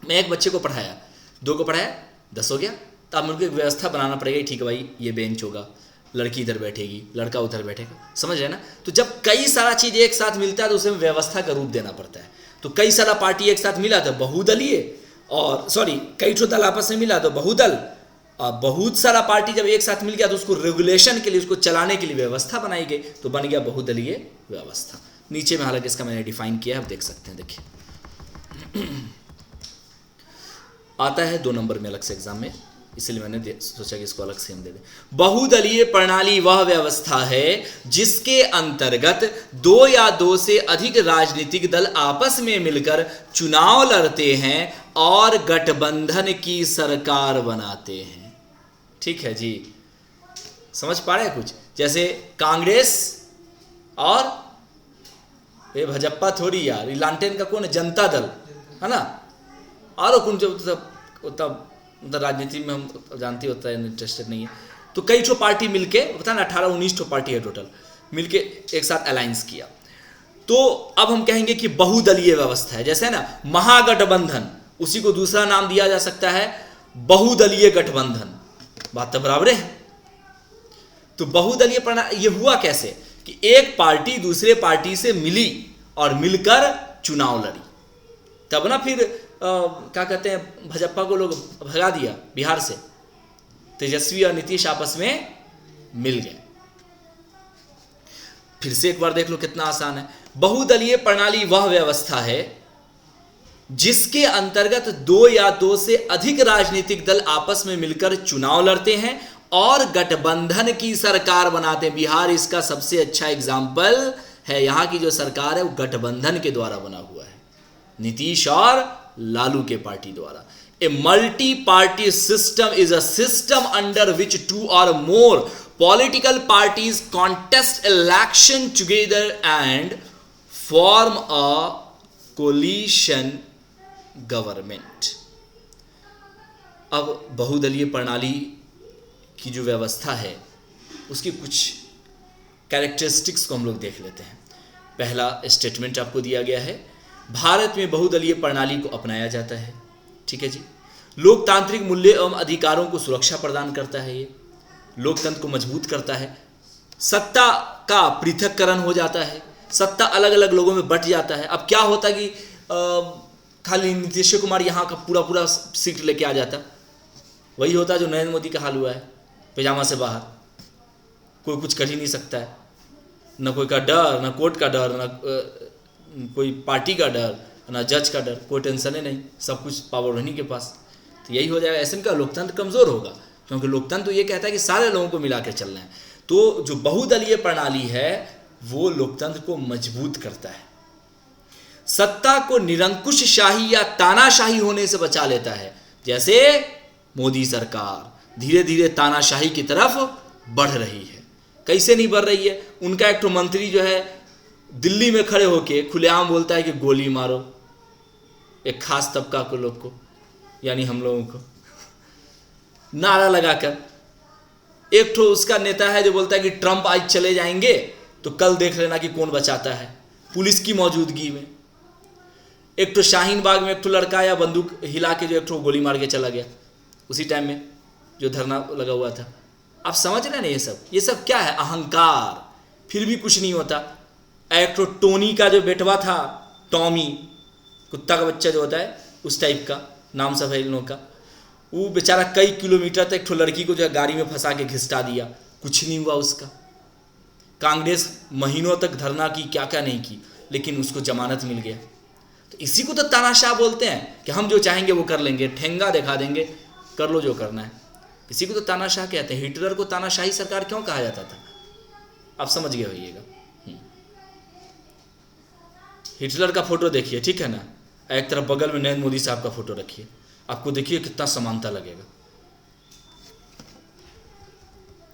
मैं एक बच्चे को पढ़ाया, 2 को पढ़ाया, 10 हो गया, तो आप उनको एक व्यवस्था बनाना पड़ेगा, ठीक है भाई ये बेंच होगा, लड़की इधर बैठेगी, लड़का उधर बैठेगा, समझ रहे ना। तो जब कई सारा चीज़ एक साथ मिलता है तो उसे व्यवस्था का रूप देना पड़ता है। तो कई सारा पार्टी एक साथ मिला तो बहुदलीय, और कई ठो दल आपस में मिला तो बहुदल, और बहुत सारा पार्टी जब एक साथ मिल गया तो उसको रेगुलेशन के लिए, उसको चलाने के लिए व्यवस्था बनाई गई, तो बन गया बहुदलीय व्यवस्था। नीचे में हालांकि इसका मैंने डिफाइन किया है, आप देख सकते हैं, देखिए आता है 2 नंबर में अलग से एग्जाम में, इसलिए मैंने सोचा कि इसको अलग से हम दे दें। बहुदलीय प्रणाली वह व्यवस्था है जिसके अंतर्गत 2 या 2 से अधिक राजनीतिक दल आपस में मिलकर चुनाव लड़ते हैं और गठबंधन की सरकार बनाते हैं। ठीक है जी, समझ पा रहे हैं कुछ? जैसे कांग्रेस और ये भाजपा थोड़ी यार, लालटेन का कौन है, जनता दल है ना, और कौन जो तब राजनीति में हम जानते होता है, इंटरेस्टेड नहीं है। तो कई ठो पार्टी मिलके, पता ना 18-19 ठो पार्टी है टोटल, मिलके एक साथ अलायंस किया। तो अब हम कहेंगे कि बहुदलीय व्यवस्था है। जैसे ना महागठबंधन, उसी को दूसरा नाम दिया जा सकता है बहुदलीय गठबंधन, बात तो बराबर है। तो बहुदलीय प्रणाली ये हुआ कैसे कि एक पार्टी दूसरे पार्टी से मिली और मिलकर चुनाव लड़ी, तब ना फिर क्या कहते हैं, भाजपा को लोग भगा दिया बिहार से, तेजस्वी और नीतीश आपस में मिल गए। फिर से एक बार देख लो कितना आसान है। बहुदलीय प्रणाली वह व्यवस्था है जिसके अंतर्गत 2 या 2 से अधिक राजनीतिक दल आपस में मिलकर चुनाव लड़ते हैं और गठबंधन की सरकार बनाते हैं। बिहार इसका सबसे अच्छा एग्जाम्पल है। यहां की जो सरकार है वो गठबंधन के द्वारा बना हुआ है, नीतीश और लालू के पार्टी द्वारा। A multi party system is a system under which 2 or more political parties contest election together and form a coalition government। अब बहुदलीय प्रणाली की जो व्यवस्था है उसकी कुछ कैरेक्टरिस्टिक्स को हम लोग देख लेते हैं। पहला स्टेटमेंट आपको दिया गया है, भारत में बहुदलीय प्रणाली को अपनाया जाता है। ठीक है जी, लोकतांत्रिक मूल्य एवं अधिकारों को सुरक्षा प्रदान करता है, ये लोकतंत्र को मजबूत करता है। सत्ता का पृथक्करण हो जाता है, सत्ता अलग अलग लोगों में बट जाता है। अब क्या होता कि खाली नीतीश कुमार यहाँ का पूरा सीट लेके आ जाता, वही होता जो नरेंद्र मोदी का हाल हुआ है, पैजामा से बाहर, कोई कुछ कर ही नहीं सकता है, न कोई का डर, न कोर्ट का डर, न कोई पार्टी का डर, ना जज का डर, कोई टेंशन ही नहीं, सब कुछ पावर उन्हीं के पास। तो यही हो जाएगा। ऐसे में क्या लोकतंत्र कमज़ोर होगा, क्योंकि लोकतंत्र तो ये कहता है कि सारे लोगों को मिला के चलना है। तो जो बहुदलीय प्रणाली है वो लोकतंत्र को मजबूत करता है, सत्ता को निरंकुश शाही या तानाशाही होने से बचा लेता है। जैसे मोदी सरकार धीरे धीरे तानाशाही की तरफ बढ़ रही है। कैसे नहीं बढ़ रही है? उनका एक तो मंत्री जो है दिल्ली में खड़े होके खुलेआम बोलता है कि गोली मारो एक खास तबका को, लोग को, यानी हम लोगों को, नारा लगाकर। एक तो उसका नेता है जो बोलता है कि ट्रंप आज चले जाएंगे तो कल देख लेना कि कौन बचाता है, पुलिस की मौजूदगी में। एक तो शाहीन बाग में एक तो लड़का आया बंदूक हिला के जो एक तो गोली मार के चला गया उसी टाइम में जो धरना लगा हुआ था। आप समझ रहे हैं ना, ये सब क्या है? अहंकार। फिर भी कुछ नहीं होता। एक तो टोनी का जो बेटवा था, टॉमी, कुत्ता का बच्चा जो होता है उस टाइप का नाम सब है इन लोगों का, वो बेचारा कई किलोमीटर तक एक लड़की को जो है गाड़ी में फंसा के घिसटा दिया, कुछ नहीं हुआ उसका। कांग्रेस महीनों तक धरना की, क्या क्या नहीं की, लेकिन उसको जमानत मिल गया। तो इसी को तो तानाशाह बोलते हैं कि हम जो चाहेंगे वो कर लेंगे, ठेंगा दिखा देंगे, कर लो जो करना है। इसी को तो तानाशाह कहते हैं। हिटलर को तानाशाही सरकार क्यों कहा जाता था? आप समझ गए होइएगा। हिटलर का फोटो देखिए, ठीक है ना, एक तरफ बगल में नरेंद्र मोदी साहब का फोटो रखिए, आपको देखिए कितना समानता लगेगा।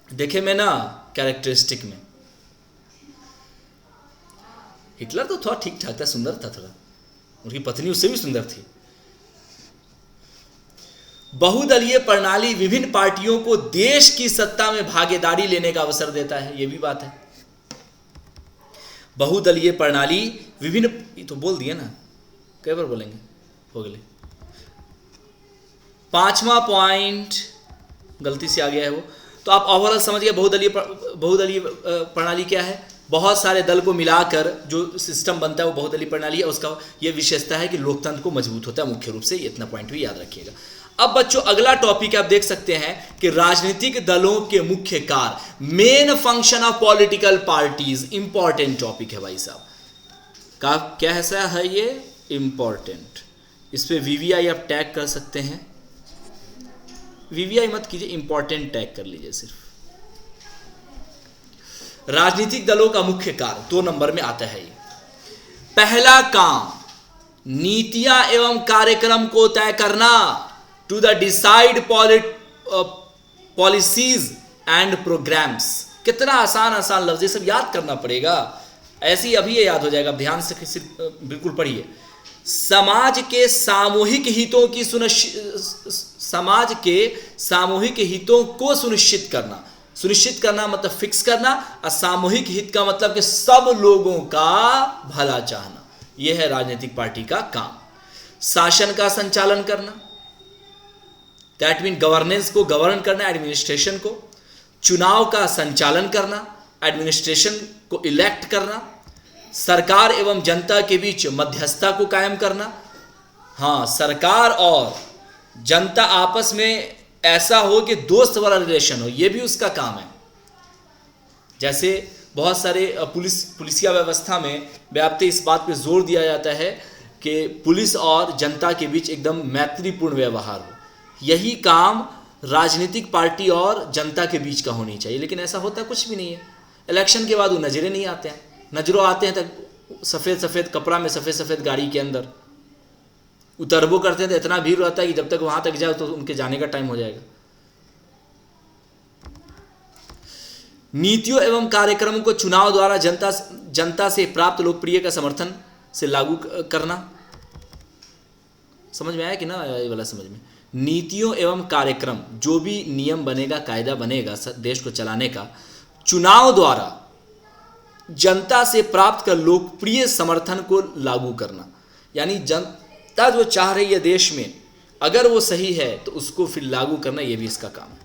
देखे में ना कैरेक्टरिस्टिक में हिटलर तो थोड़ा ठीक ठाक था, सुंदर था थोड़ा, उनकी पत्नी उससे भी सुंदर थी। बहुदलीय प्रणाली विभिन्न पार्टियों को देश की सत्ता में भागीदारी लेने का अवसर देता है, यह भी बात है। बहुदलीय प्रणाली विभिन्न, तो बोल दिए ना, कई बार बोलेंगे, हो गए। 5वां पॉइंट, गलती से आ गया है वो। तो आप ओवरऑल समझ गए बहुदलीय प्रणाली क्या है। बहुत सारे दल को मिलाकर जो सिस्टम बनता है वो बहुदलीय प्रणाली है। उसका ये विशेषता है कि लोकतंत्र को मजबूत होता है मुख्य रूप से। इतना पॉइंट भी याद रखिएगा। अब बच्चों अगला टॉपिक आप देख सकते हैं कि राजनीतिक दलों के मुख्य कार्य, main function of political parties. Important topic है भाई साहब का। क्या ऐसा है ये इंपॉर्टेंट। इस पे वीवीआई आप टैग कर सकते हैं। वीवीआई मत कीजिए, इंपॉर्टेंट टैग कर लीजिए सिर्फ। राजनीतिक दलों का मुख्य कार्य 2 नंबर में आता है ये। पहला काम, नीतियां एवं कार्यक्रम को तय करना, to the decide policies and programmes. कितना आसान आसान लफ्ज, ये सब याद करना पड़ेगा, ऐसे ही अभी ये याद हो जाएगा। ध्यान से बिल्कुल पढ़िए। समाज के सामूहिक हितों की समाज के सामूहिक हितों को सुनिश्चित करना। सुनिश्चित करना मतलब फिक्स करना, और सामूहिक हित का मतलब कि सब लोगों का भला चाहना। यह है राजनीतिक पार्टी का काम। शासन का संचालन करना, दैट मीन गवर्नेंस को गवर्न करना, एडमिनिस्ट्रेशन को। चुनाव का संचालन करना, एडमिनिस्ट्रेशन को इलेक्ट करना। सरकार एवं जनता के बीच मध्यस्थता को कायम करना। हाँ, सरकार और जनता आपस में ऐसा हो कि दोस्त वाला रिलेशन हो, यह भी उसका काम है। जैसे बहुत सारे पुलिसिया व्यवस्था में व्याप्त इस बात पे जोर दिया जाता है कि पुलिस और जनता के बीच एकदम मैत्रीपूर्ण व्यवहार हो। यही काम राजनीतिक पार्टी और जनता के बीच का होनी चाहिए, लेकिन ऐसा होता कुछ भी नहीं है। इलेक्शन के बाद वो नजरे नहीं आते हैं, नजरों आते हैं तक सफ़ेद सफ़ेद कपड़ा में सफ़ेद सफ़ेद गाड़ी के अंदर उतरबो करते हैं, तो इतना भीड़ रहता है कि जब तक वहां तक जाए तो उनके जाने का टाइम हो जाएगा। नीतियों एवं कार्यक्रमों को चुनाव द्वारा जनता से प्राप्त लोकप्रिय का समर्थन से लागू करना। समझ में आया कि ना ये वाला समझ में। नीतियों एवं कार्यक्रम, जो भी नियम बनेगा, कायदा बनेगा देश को चलाने का, चुनाव द्वारा जनता से प्राप्त कर लोकप्रिय समर्थन को लागू करना। यानी जनता जो चाह रही है देश में, अगर वो सही है तो उसको फिर लागू करना, ये भी इसका काम है।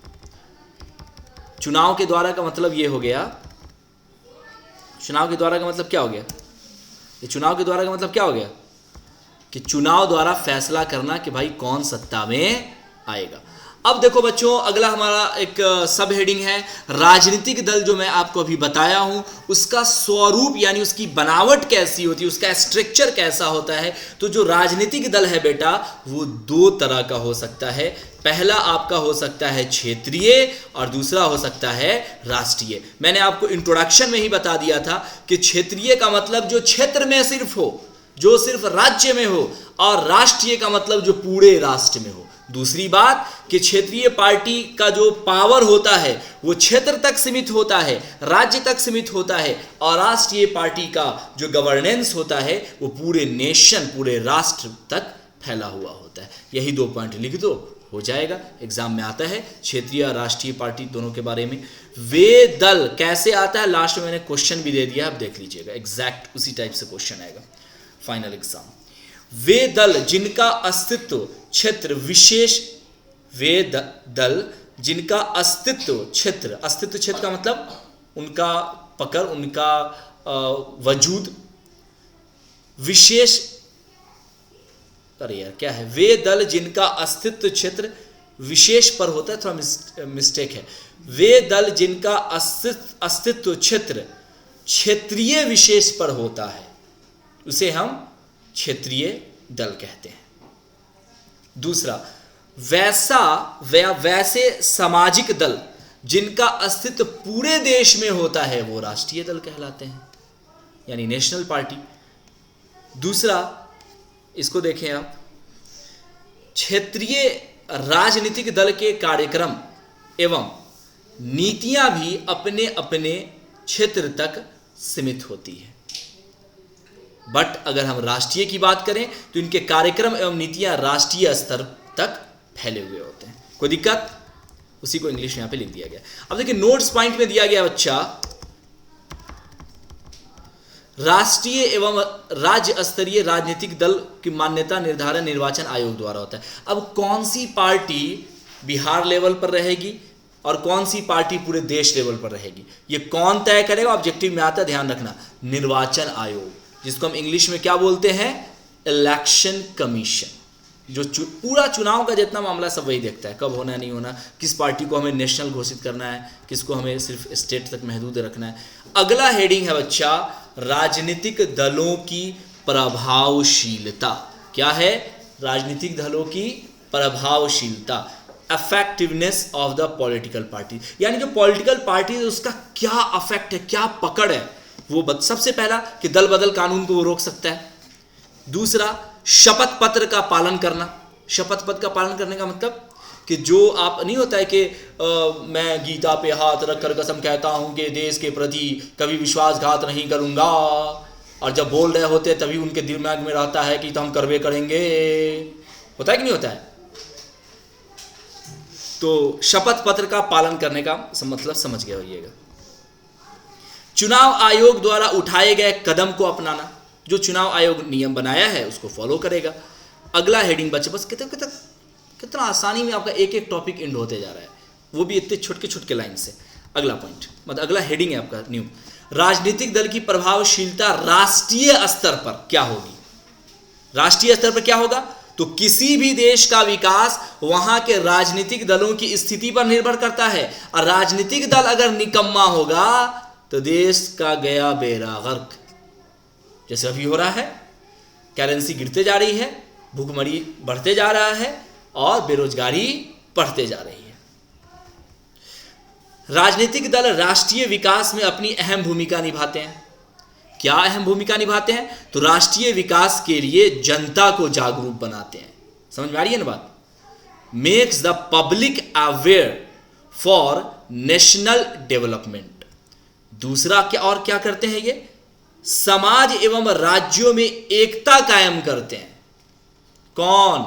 चुनाव के द्वारा का मतलब ये हो गया, चुनाव के द्वारा का मतलब क्या हो गया, ये चुनाव के द्वारा का मतलब क्या हो गया कि चुनाव द्वारा फैसला करना कि भाई कौन सत्ता में आएगा। अब देखो बच्चों, अगला हमारा एक सब हेडिंग है राजनीतिक दल। जो मैं आपको अभी बताया हूं उसका स्वरूप यानी उसकी बनावट कैसी होती है, उसका स्ट्रक्चर कैसा होता है। तो जो राजनीतिक दल है बेटा, वो 2 तरह का हो सकता है। पहला आपका हो सकता है क्षेत्रीय और दूसरा हो सकता है राष्ट्रीय। मैंने आपको इंट्रोडक्शन में ही बता दिया था कि क्षेत्रीय का मतलब जो क्षेत्र में सिर्फ हो, जो सिर्फ राज्य में हो, और राष्ट्रीय का मतलब जो पूरे राष्ट्र में हो। दूसरी बात कि क्षेत्रीय पार्टी का जो पावर होता है वो क्षेत्र तक सीमित होता है, राज्य तक सीमित होता है, और राष्ट्रीय पार्टी का जो गवर्नेंस होता है वो पूरे नेशन, पूरे राष्ट्र तक फैला हुआ होता है। यही 2 पॉइंट लिख दो, हो जाएगा। एग्जाम में आता है क्षेत्रीय और राष्ट्रीय पार्टी दोनों के बारे में। वे दल कैसे आता है, लास्ट में मैंने क्वेश्चन भी दे दिया, आप देख लीजिएगा, एग्जैक्ट उसी टाइप से क्वेश्चन आएगा फाइनल एग्जाम। वे दल जिनका अस्तित्व क्षेत्र विशेष, वे दल जिनका अस्तित्व क्षेत्र, अस्तित्व क्षेत्र का मतलब उनका पकड़, उनका वजूद विशेष, अरे यार क्या है, वे दल जिनका अस्तित्व क्षेत्र विशेष पर होता है, थोड़ा मिस्टेक है। वे दल जिनका अस्तित्व क्षेत्र क्षेत्रीय विशेष पर होता है, उसे हम क्षेत्रीय दल कहते हैं। दूसरा, वैसे सामाजिक दल जिनका अस्तित्व पूरे देश में होता है वो राष्ट्रीय दल कहलाते हैं, यानी नेशनल पार्टी। दूसरा, इसको देखें आप, क्षेत्रीय राजनीतिक दल के कार्यक्रम एवं नीतियां भी अपने अपने क्षेत्र तक सीमित होती है। बट अगर हम राष्ट्रीय की बात करें तो इनके कार्यक्रम एवं नीतियां राष्ट्रीय स्तर तक फैले हुए होते हैं। कोई दिक्कत, उसी को इंग्लिश में यहां पे लिख दिया गया। अब देखिए नोट्स पॉइंट में दिया गया बच्चा, राष्ट्रीय एवं राज्य स्तरीय राजनीतिक दल की मान्यता निर्धारण निर्वाचन आयोग द्वारा होता है। अब कौन सी पार्टी बिहार लेवल पर रहेगी, और कौन सी पार्टी पूरे देश लेवल पर रहेगी, ये कौन तय करेगा? ऑब्जेक्टिव में आता है, ध्यान रखना, निर्वाचन आयोग, जिसको हम इंग्लिश में क्या बोलते हैं? इलेक्शन कमीशन, जो पूरा चुनाव का जितना मामला सब वही देखता है, कब होना नहीं होना, किस पार्टी को हमें नेशनल घोषित करना है, किसको हमें सिर्फ स्टेट तक महदूद रखना है। अगला हेडिंग है बच्चा, राजनीतिक दलों की प्रभावशीलता। क्या है? राजनीतिक दलों की प्रभावशीलता, effectiveness of the political party, यानी जो पॉलिटिकल पार्टी है उसका क्या अफेक्ट है, क्या पकड़ है वो सबसे पहला कि दल बदल कानून को वो रोक सकता है। दूसरा, शपथ पत्र का पालन करना। शपथ पत्र का पालन करने का मतलब कि जो आप नहीं होता है कि मैं गीता पे हाथ रखकर कसम कहता हूं कि देश के प्रति कभी विश्वासघात नहीं करूंगा, और जब बोल रहे होते तभी उनके दिमाग में रहता है कि तो हम करवे करेंगे। होता है कि नहीं होता है? तो शपथ पत्र का पालन करने का मतलब समझ गया होइएगा। चुनाव आयोग द्वारा उठाए गए कदम को अपनाना, जो चुनाव आयोग नियम बनाया है उसको फॉलो करेगा। अगला हेडिंग बच्चे, बस कितना आसानी में आपका एक एक टॉपिक एंड होते जा रहा है, वो भी इतने छोटे लाइन से। अगला पॉइंट मतलब अगला हेडिंग है आपका न्यू, राजनीतिक दल की प्रभावशीलता राष्ट्रीय स्तर पर क्या होगी? राष्ट्रीय स्तर पर क्या होगा? तो किसी भी देश का विकास वहां के राजनीतिक दलों की स्थिति पर निर्भर करता है, और राजनीतिक दल अगर निकम्मा होगा तो देश का गया बेड़ा गर्क। जैसे अभी हो रहा है, करेंसी गिरते जा रही है, भुखमरी बढ़ते जा रहा है और बेरोजगारी बढ़ते जा रही है। राजनीतिक दल राष्ट्रीय विकास में अपनी अहम भूमिका निभाते हैं। क्या अहम भूमिका निभाते हैं? तो राष्ट्रीय विकास के लिए जनता को जागरूक बनाते हैं। समझ में आ रही है ना बात? Makes the public aware for national development. दूसरा क्या करते हैं? ये समाज एवं राज्यों में एकता कायम करते हैं। कौन?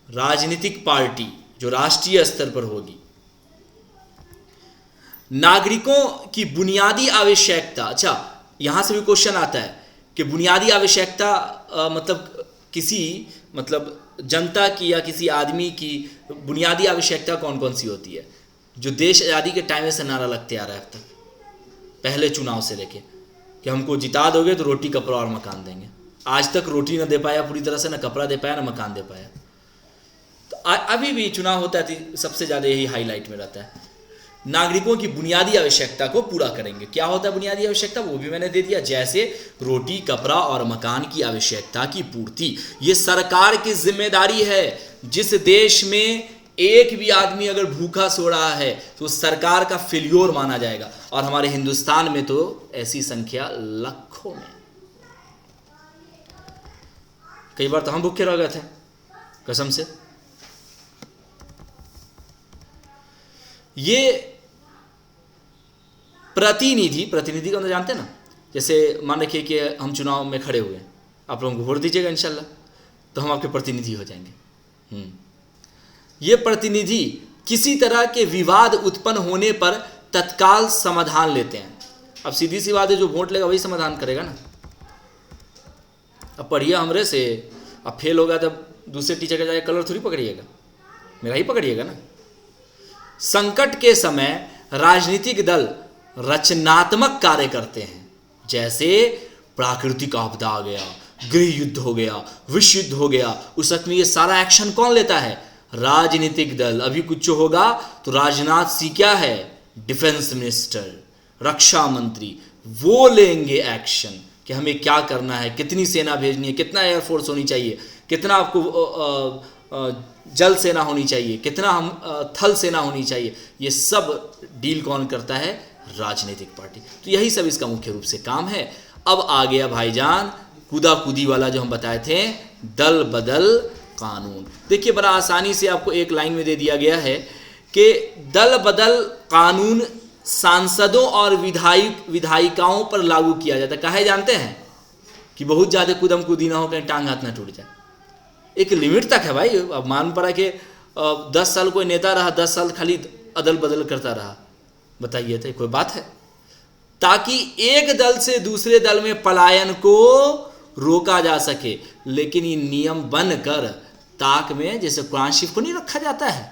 राजनीतिक पार्टी जो राष्ट्रीय स्तर पर होगी। नागरिकों की बुनियादी आवश्यकता, अच्छा यहां से भी क्वेश्चन आता है कि बुनियादी आवश्यकता मतलब जनता की या किसी आदमी की बुनियादी आवश्यकता कौन कौन सी होती है? जो देश आज़ादी के टाइम से नारा लगते आ रहा है अब तक, पहले चुनाव से लेके, कि हमको जिता दोगे तो रोटी कपड़ा और मकान देंगे। आज तक रोटी ना दे पाया पूरी तरह से, ना कपड़ा दे पाया, ना मकान दे पाया। तो अभी भी चुनाव होता है सबसे ज़्यादा यही हाईलाइट में रहता है। नागरिकों की बुनियादी आवश्यकता को पूरा करेंगे। क्या होता है बुनियादी आवश्यकता? वो भी मैंने दे दिया, जैसे रोटी कपड़ा और मकान की आवश्यकता की पूर्ति। ये सरकार की जिम्मेदारी है। जिस देश में एक भी आदमी अगर भूखा सो रहा है तो सरकार का फेल्योर माना जाएगा, और हमारे हिंदुस्तान में तो ऐसी संख्या लाखों में। कई बार तो हम भूखे रह गए थे कसम से। ये प्रतिनिधि को तो जानते हैं ना, जैसे मान रखिए कि हम चुनाव में खड़े हुए हैं, आप लोगों को वोट दीजिएगा इंशाल्लाह, तो हम आपके प्रतिनिधि हो जाएंगे। ये प्रतिनिधि किसी तरह के विवाद उत्पन्न होने पर तत्काल समाधान लेते हैं। अब सीधी सी बात है, जो वोट लेगा वही समाधान करेगा ना। अब पढ़िए हमरे से, अब फेल होगा तब दूसरे टीचर का जाके कलर थोड़ी पकड़िएगा, मेरा ही पकड़िएगा ना। संकट के समय राजनीतिक दल रचनात्मक कार्य करते हैं, जैसे प्राकृतिक आपदा आ गया, गृह युद्ध हो गया, विश्व युद्ध हो गया, उस वक्त में ये सारा एक्शन कौन लेता है? राजनीतिक दल। अभी कुछ होगा तो राजनाथ सिंह क्या है? डिफेंस मिनिस्टर, रक्षा मंत्री, वो लेंगे एक्शन कि हमें क्या करना है, कितनी सेना भेजनी है, कितना एयरफोर्स होनी चाहिए, कितना आपको जल सेना होनी चाहिए, कितना हम थल सेना होनी चाहिए। ये सब डील कौन करता है? राजनीतिक पार्टी। तो यही सब इसका मुख्य रूप से काम है। अब आ गया भाईजान कूदा कूदी वाला जो हम बताए थे, दल बदल कानून। देखिए बड़ा आसानी से आपको एक लाइन में दे दिया गया है कि दल बदल कानून सांसदों और विधायिकाओं पर लागू किया जाता है। काहे जानते हैं? कि बहुत ज़्यादा कूदम कूदी ना हो, कहीं टांग हाथ ना टूट जाए। एक लिमिट तक है भाई। अब मान पड़ा कि 10 साल कोई नेता रहा, 10 साल खाली अदल बदल करता रहा, बताइए तो कोई बात है? ताकि एक दल से दूसरे दल में पलायन को रोका जा सके। लेकिन ये नियम बनकर ताक में, जैसे कुरान शरीफ को नहीं रखा जाता है,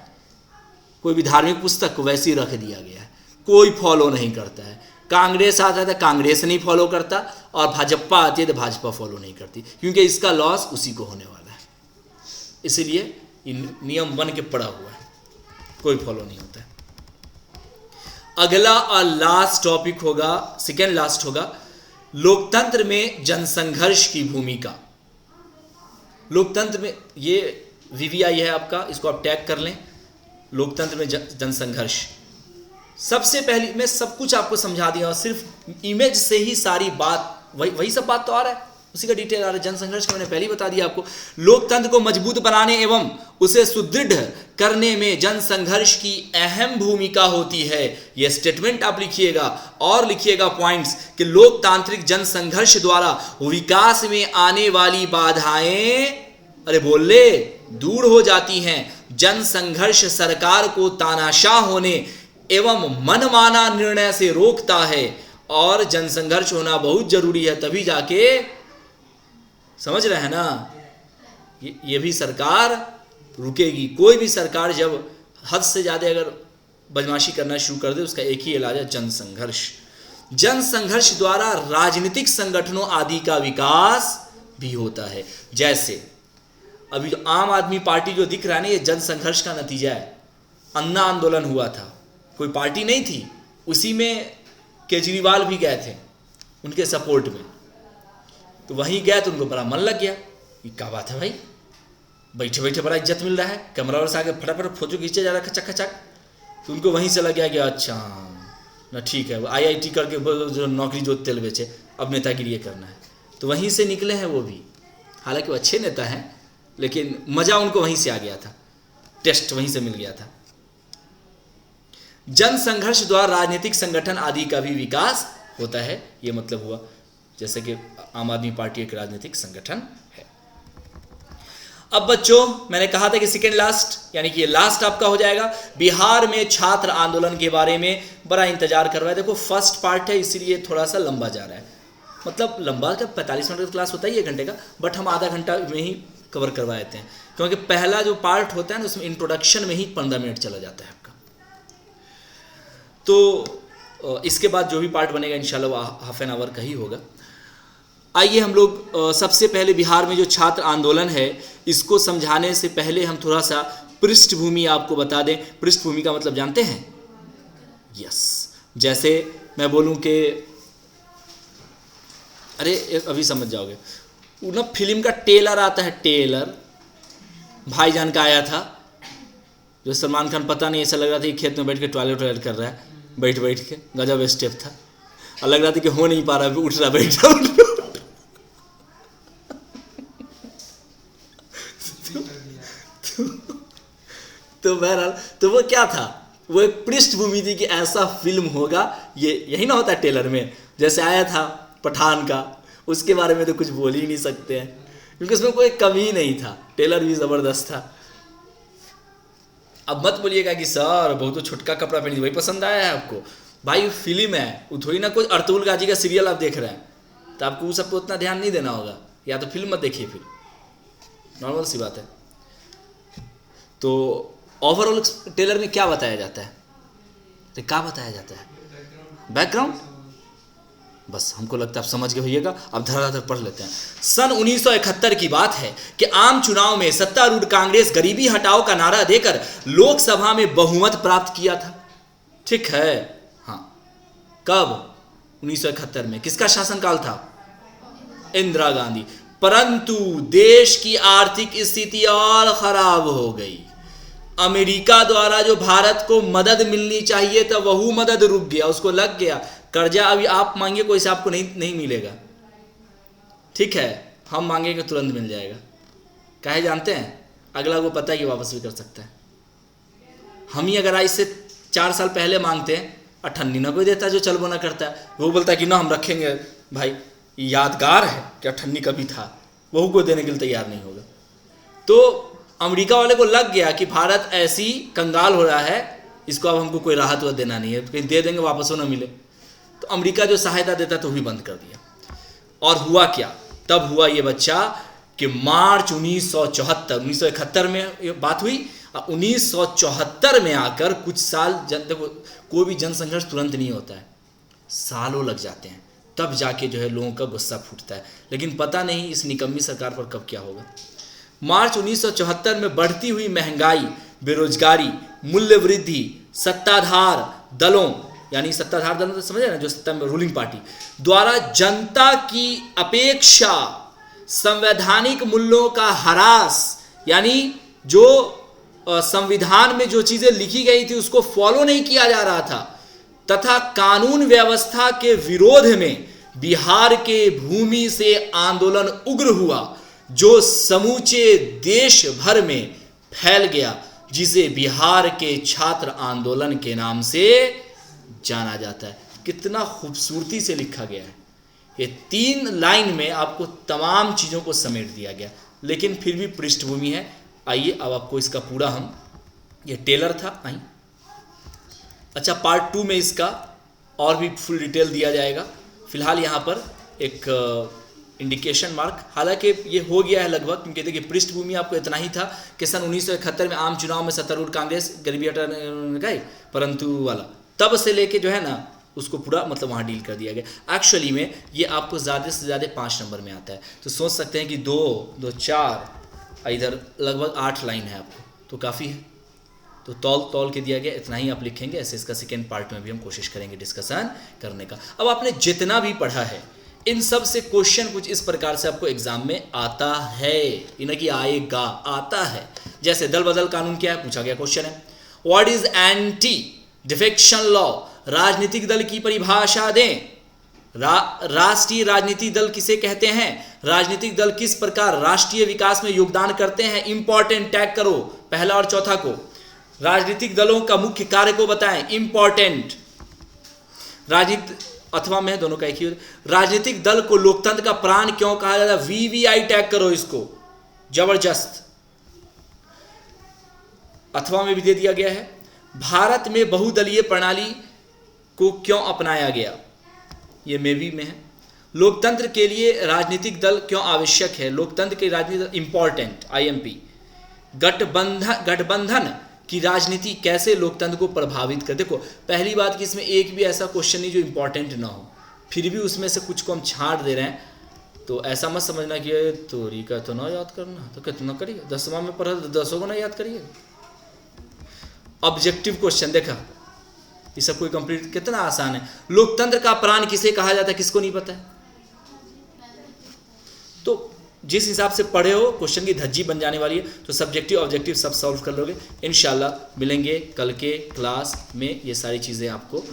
कोई भी धार्मिक पुस्तक को वैसे ही रख दिया गया है, कोई फॉलो नहीं करता है। कांग्रेस आता है तो कांग्रेस नहीं फॉलो करता, और भाजपा आती है तो भाजपा फॉलो नहीं करती, क्योंकि इसका लॉस उसी को होने वाला है। इसीलिए नियम बन के पड़ा हुआ है, कोई फॉलो नहीं होता है। अगला और लास्ट टॉपिक होगा, सेकेंड लास्ट होगा, लोकतंत्र में जनसंघर्ष की भूमिका। लोकतंत्र में ये वीवीआई है आपका, इसको आप टैग कर लें, लोकतंत्र में जनसंघर्ष। सबसे पहले मैं सब कुछ आपको समझा दिया, और सिर्फ इमेज से ही सारी बात, वही सब बात तो आ रहा है, उसी का डिटेल आ रहा है। जनसंघर्ष का मैंने पहले ही बता दिया आपको। लोकतंत्र को मजबूत बनाने एवं उसे सुदृढ़ करने में जनसंघर्ष की अहम भूमिका होती है। यह स्टेटमेंट आप लिखिएगा, और लिखिएगा पॉइंट्स कि लोकतांत्रिक जनसंघर्ष द्वारा विकास में आने वाली बाधाएं, अरे बोले, दूर हो जाती हैं। जनसंघर्ष सरकार को तानाशाह होने एवं मनमाना निर्णय से रोकता है, और जनसंघर्ष होना बहुत जरूरी है, तभी जाके, समझ रहे हैं ना, ये भी सरकार रुकेगी। कोई भी सरकार जब हद से ज़्यादा अगर बदमाशी करना शुरू कर दे, उसका एक ही इलाज है, जनसंघर्ष। जनसंघर्ष द्वारा राजनीतिक संगठनों आदि का विकास भी होता है। जैसे अभी जो आम आदमी पार्टी जो दिख रहा है ना, ये जनसंघर्ष का नतीजा है। अन्ना आंदोलन हुआ था, कोई पार्टी नहीं थी, उसी में केजरीवाल भी गए थे उनके सपोर्ट में। तो वहीं गए तो उनको बड़ा मन लग गया, ये क्या बात है भाई, बैठे बैठे बड़ा इज्जत मिल रहा है, कैमरा और से आगे फटाफट फोटो खींचे जा रहा है खचक खचक। तो उनको वहीं से लग गया कि अच्छा ना, ठीक है, IIT करके जो नौकरी जो तेल बेचे, अब नेतागिरी ये करना है। तो वहीं से निकले हैं वो भी, हालांकि वो अच्छे नेता हैं, लेकिन मज़ा उनको वहीं से आ गया था, टेस्ट वहीं से मिल गया था। जनसंघर्ष द्वारा राजनीतिक संगठन आदि का भी विकास होता है, ये मतलब हुआ। जैसे कि आम आदमी पार्टी एक राजनीतिक संगठन है। अब बच्चों, मैंने कहा था कि सेकेंड लास्ट, यानी कि ये लास्ट आपका हो जाएगा। बिहार में छात्र आंदोलन के बारे में बड़ा इंतजार कर रहा है। देखो फर्स्ट पार्ट है, इसीलिए थोड़ा सा लंबा जा रहा है, मतलब लंबा का 45 मिनट का क्लास होता है 1 घंटे का, बट हम आधा घंटा में ही कवर करवा देते हैं, क्योंकि पहला जो पार्ट होता है ना, उसमें इंट्रोडक्शन में ही 15 मिनट चला जाता है आपका। तो इसके बाद जो भी पार्ट बनेगा इंशाल्लाह वो हाफ एन आवर का ही होगा। आइए हम लोग सबसे पहले बिहार में जो छात्र आंदोलन है, इसको समझाने से पहले हम थोड़ा सा पृष्ठभूमि आपको बता दें। पृष्ठभूमि का मतलब जानते हैं? यस, जैसे मैं बोलूं कि अरे अभी समझ जाओगे, ना फिल्म का टेलर आता है, टेलर भाईजान का आया था, जो सलमान खान, पता नहीं ऐसा लग रहा था कि खेत में बैठ के टॉयलेट कर रहा है, बैठ के गजब स्टेप था, और लग रहा था कि हो नहीं पा रहा, उठ रहा, बैठ रहा। तो बहरहाल, तो वो क्या था, वो एक पृष्ठभूमि थी कि ऐसा फिल्म होगा, ये यही ना होता टेलर में। जैसे आया था पठान का, उसके बारे में तो कुछ बोल ही नहीं सकते हैं, क्योंकि उसमें कोई कमी नहीं था, टेलर भी ज़बरदस्त था। अब मत बोलिएगा कि सर बहुत तो छुटका कपड़ा पहनी, वही पसंद आया है आपको। भाई फिल्म है, वो थोड़ी ना कोई अर्तुल गाजी का सीरियल आप देख रहे हैं, तो आपको उस सब पर उतना ध्यान नहीं देना होगा, या तो फिल्म मत देखिए, फिर नॉर्मल सी बात है। तो ओवरऑल टेलर में क्या बताया जाता है, तो क्या बताया जाता है, बैकग्राउंड, बस हमको लगता है आप समझ गए होइएगा। अब धराधर पढ़ लेते हैं। सन 1971 की बात है कि आम चुनाव में सत्तारूढ़ कांग्रेस गरीबी हटाओ का नारा देकर लोकसभा में बहुमत प्राप्त किया था। ठीक है, हाँ, कब? 1971 में। किसका शासनकाल था? इंदिरा गांधी। परंतु देश की आर्थिक स्थिति और खराब हो गई। अमेरिका द्वारा जो भारत को मदद मिलनी चाहिए था, वह मदद रुक गया, उसको लग गया कर्जा। अभी आप मांगे कोई से आपको नहीं मिलेगा, ठीक है, हम मांगेंगे तुरंत मिल जाएगा। काहे जानते हैं? अगला को पता है कि वापस भी कर सकता है। हम ही अगर आज से 4 साल पहले मांगते हैं, अठन्नी ना कोई देता जो चलबो ना करता है, वो बोलता है कि ना हम रखेंगे भाई, यादगार है कि अठन्नी कभी था, वह को देने के लिए तैयार नहीं होगा। तो अमेरिका वाले को लग गया कि भारत ऐसी कंगाल हो रहा है, इसको अब हमको कोई राहत वाहत देना नहीं है, कहीं दे देंगे वापस हो ना मिले। तो अमेरिका जो सहायता देता तो भी बंद कर दिया। और हुआ क्या? तब हुआ ये बच्चा कि मार्च 1971 में ये बात हुई, 1974 में आकर कुछ साल देखो, कोई भी जन संघर्ष तुरंत नहीं होता है, सालों लग जाते हैं, तब जाके जो है लोगों का गुस्सा फूटता है। लेकिन पता नहीं इस निकम्मी सरकार पर कब क्या होगा। मार्च 1974 में बढ़ती हुई महंगाई, बेरोजगारी, मूल्य वृद्धि, सत्ताधार दलों, यानी सत्ताधार दलों तो समझे ना, जो सत्ता में रूलिंग पार्टी द्वारा जनता की अपेक्षा संवैधानिक मूल्यों का ह्रास, यानी जो संविधान में जो चीजें लिखी गई थी उसको फॉलो नहीं किया जा रहा था, तथा कानून व्यवस्था के विरोध में बिहार के भूमि से आंदोलन उग्र हुआ, जो समूचे देश भर में फैल गया, जिसे बिहार के छात्र आंदोलन के नाम से जाना जाता है। कितना खूबसूरती से लिखा गया है, ये 3 लाइन में आपको तमाम चीज़ों को समेट दिया गया, लेकिन फिर भी पृष्ठभूमि है। आइए अब आपको इसका पूरा ये टेलर था। आइए, अच्छा, पार्ट 2 में इसका और भी फुल डिटेल दिया जाएगा। फिलहाल यहाँ पर एक इंडिकेशन मार्क, हालांकि ये हो गया है लगभग, क्योंकि देखिए पृष्ठभूमि आपको इतना ही था कि सन 1971 में आम चुनाव में सत्तारूढ़ कांग्रेस गरीबी हटाने गए, परंतु वाला तब से लेके जो है ना उसको पूरा मतलब वहाँ डील कर दिया गया। एक्चुअली में ये आपको ज़्यादा से ज़्यादा 5 नंबर में आता है, तो सोच सकते हैं कि 2, 4, इधर लगभग 8 लाइन है आपको, तो काफ़ी है। तो तौल के दिया गया, इतना ही आप लिखेंगे। ऐसे इसका सेकेंड पार्ट में भी हम कोशिश करेंगे डिस्कशन करने का। अब आपने जितना भी पढ़ा है इन सब से क्वेश्चन कुछ इस प्रकार से आपको एग्जाम में आता है, इन्हें कि आएगा, आता है। जैसे दल बदल कानून क्या है, पूछा गया क्वेश्चन है। What is anti defection law, राजनीतिक दल की परिभाषा दें। राष्ट्रीय राजनीतिक दल किसे कहते हैं, राजनीतिक दल किस प्रकार राष्ट्रीय विकास में योगदान करते हैं। इंपॉर्टेंट टैग करो पहला और चौथा को। राजनीतिक दलों का मुख्य कार्य को बताएं, इंपॉर्टेंट। राजनीतिक अथवा में दोनों का एक ही। राजनीतिक दल को लोकतंत्र का प्राण क्यों कहा जाता है, वीवीआई टैग करो इसको, जबरदस्त। अथवा में भी दे दिया गया है। भारत में बहुदलीय प्रणाली को क्यों अपनाया गया, ये मेवी में है। लोकतंत्र के लिए राजनीतिक दल क्यों आवश्यक है, लोकतंत्र के राजनीतिक दल इंपॉर्टेंट, आईएमपी। गठबंधन की राजनीति कैसे लोकतंत्र को प्रभावित कर। देखो पहली बात कि इसमें एक भी ऐसा क्वेश्चन नहीं जो इंपॉर्टेंट ना हो, फिर भी उसमें से कुछ को हम छांट दे रहे हैं, तो ऐसा मत समझना कि तोरी का तो ना याद करना, तो कितना करिए, 10वां में पढ़ा तो 10 को ना याद करिए। ऑब्जेक्टिव क्वेश्चन देखा, ये सब कोई कंप्लीट, कितना आसान है। लोकतंत्र का प्राण किसे कहा जाता है, किसको नहीं पता है। तो जिस हिसाब से पढ़े हो क्वेश्चन की धज्जी बन जाने वाली है, तो सब्जेक्टिव ऑब्जेक्टिव सब सॉल्व कर लोगे इंशाल्लाह। मिलेंगे कल के क्लास में, ये सारी चीज़ें आपको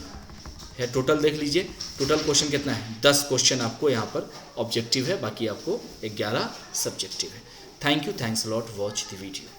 है। टोटल देख लीजिए, टोटल क्वेश्चन कितना है, 10 क्वेश्चन आपको यहाँ पर ऑब्जेक्टिव है, बाकी आपको 11 सब्जेक्टिव है। Thank you, thanks a lot, watch the video.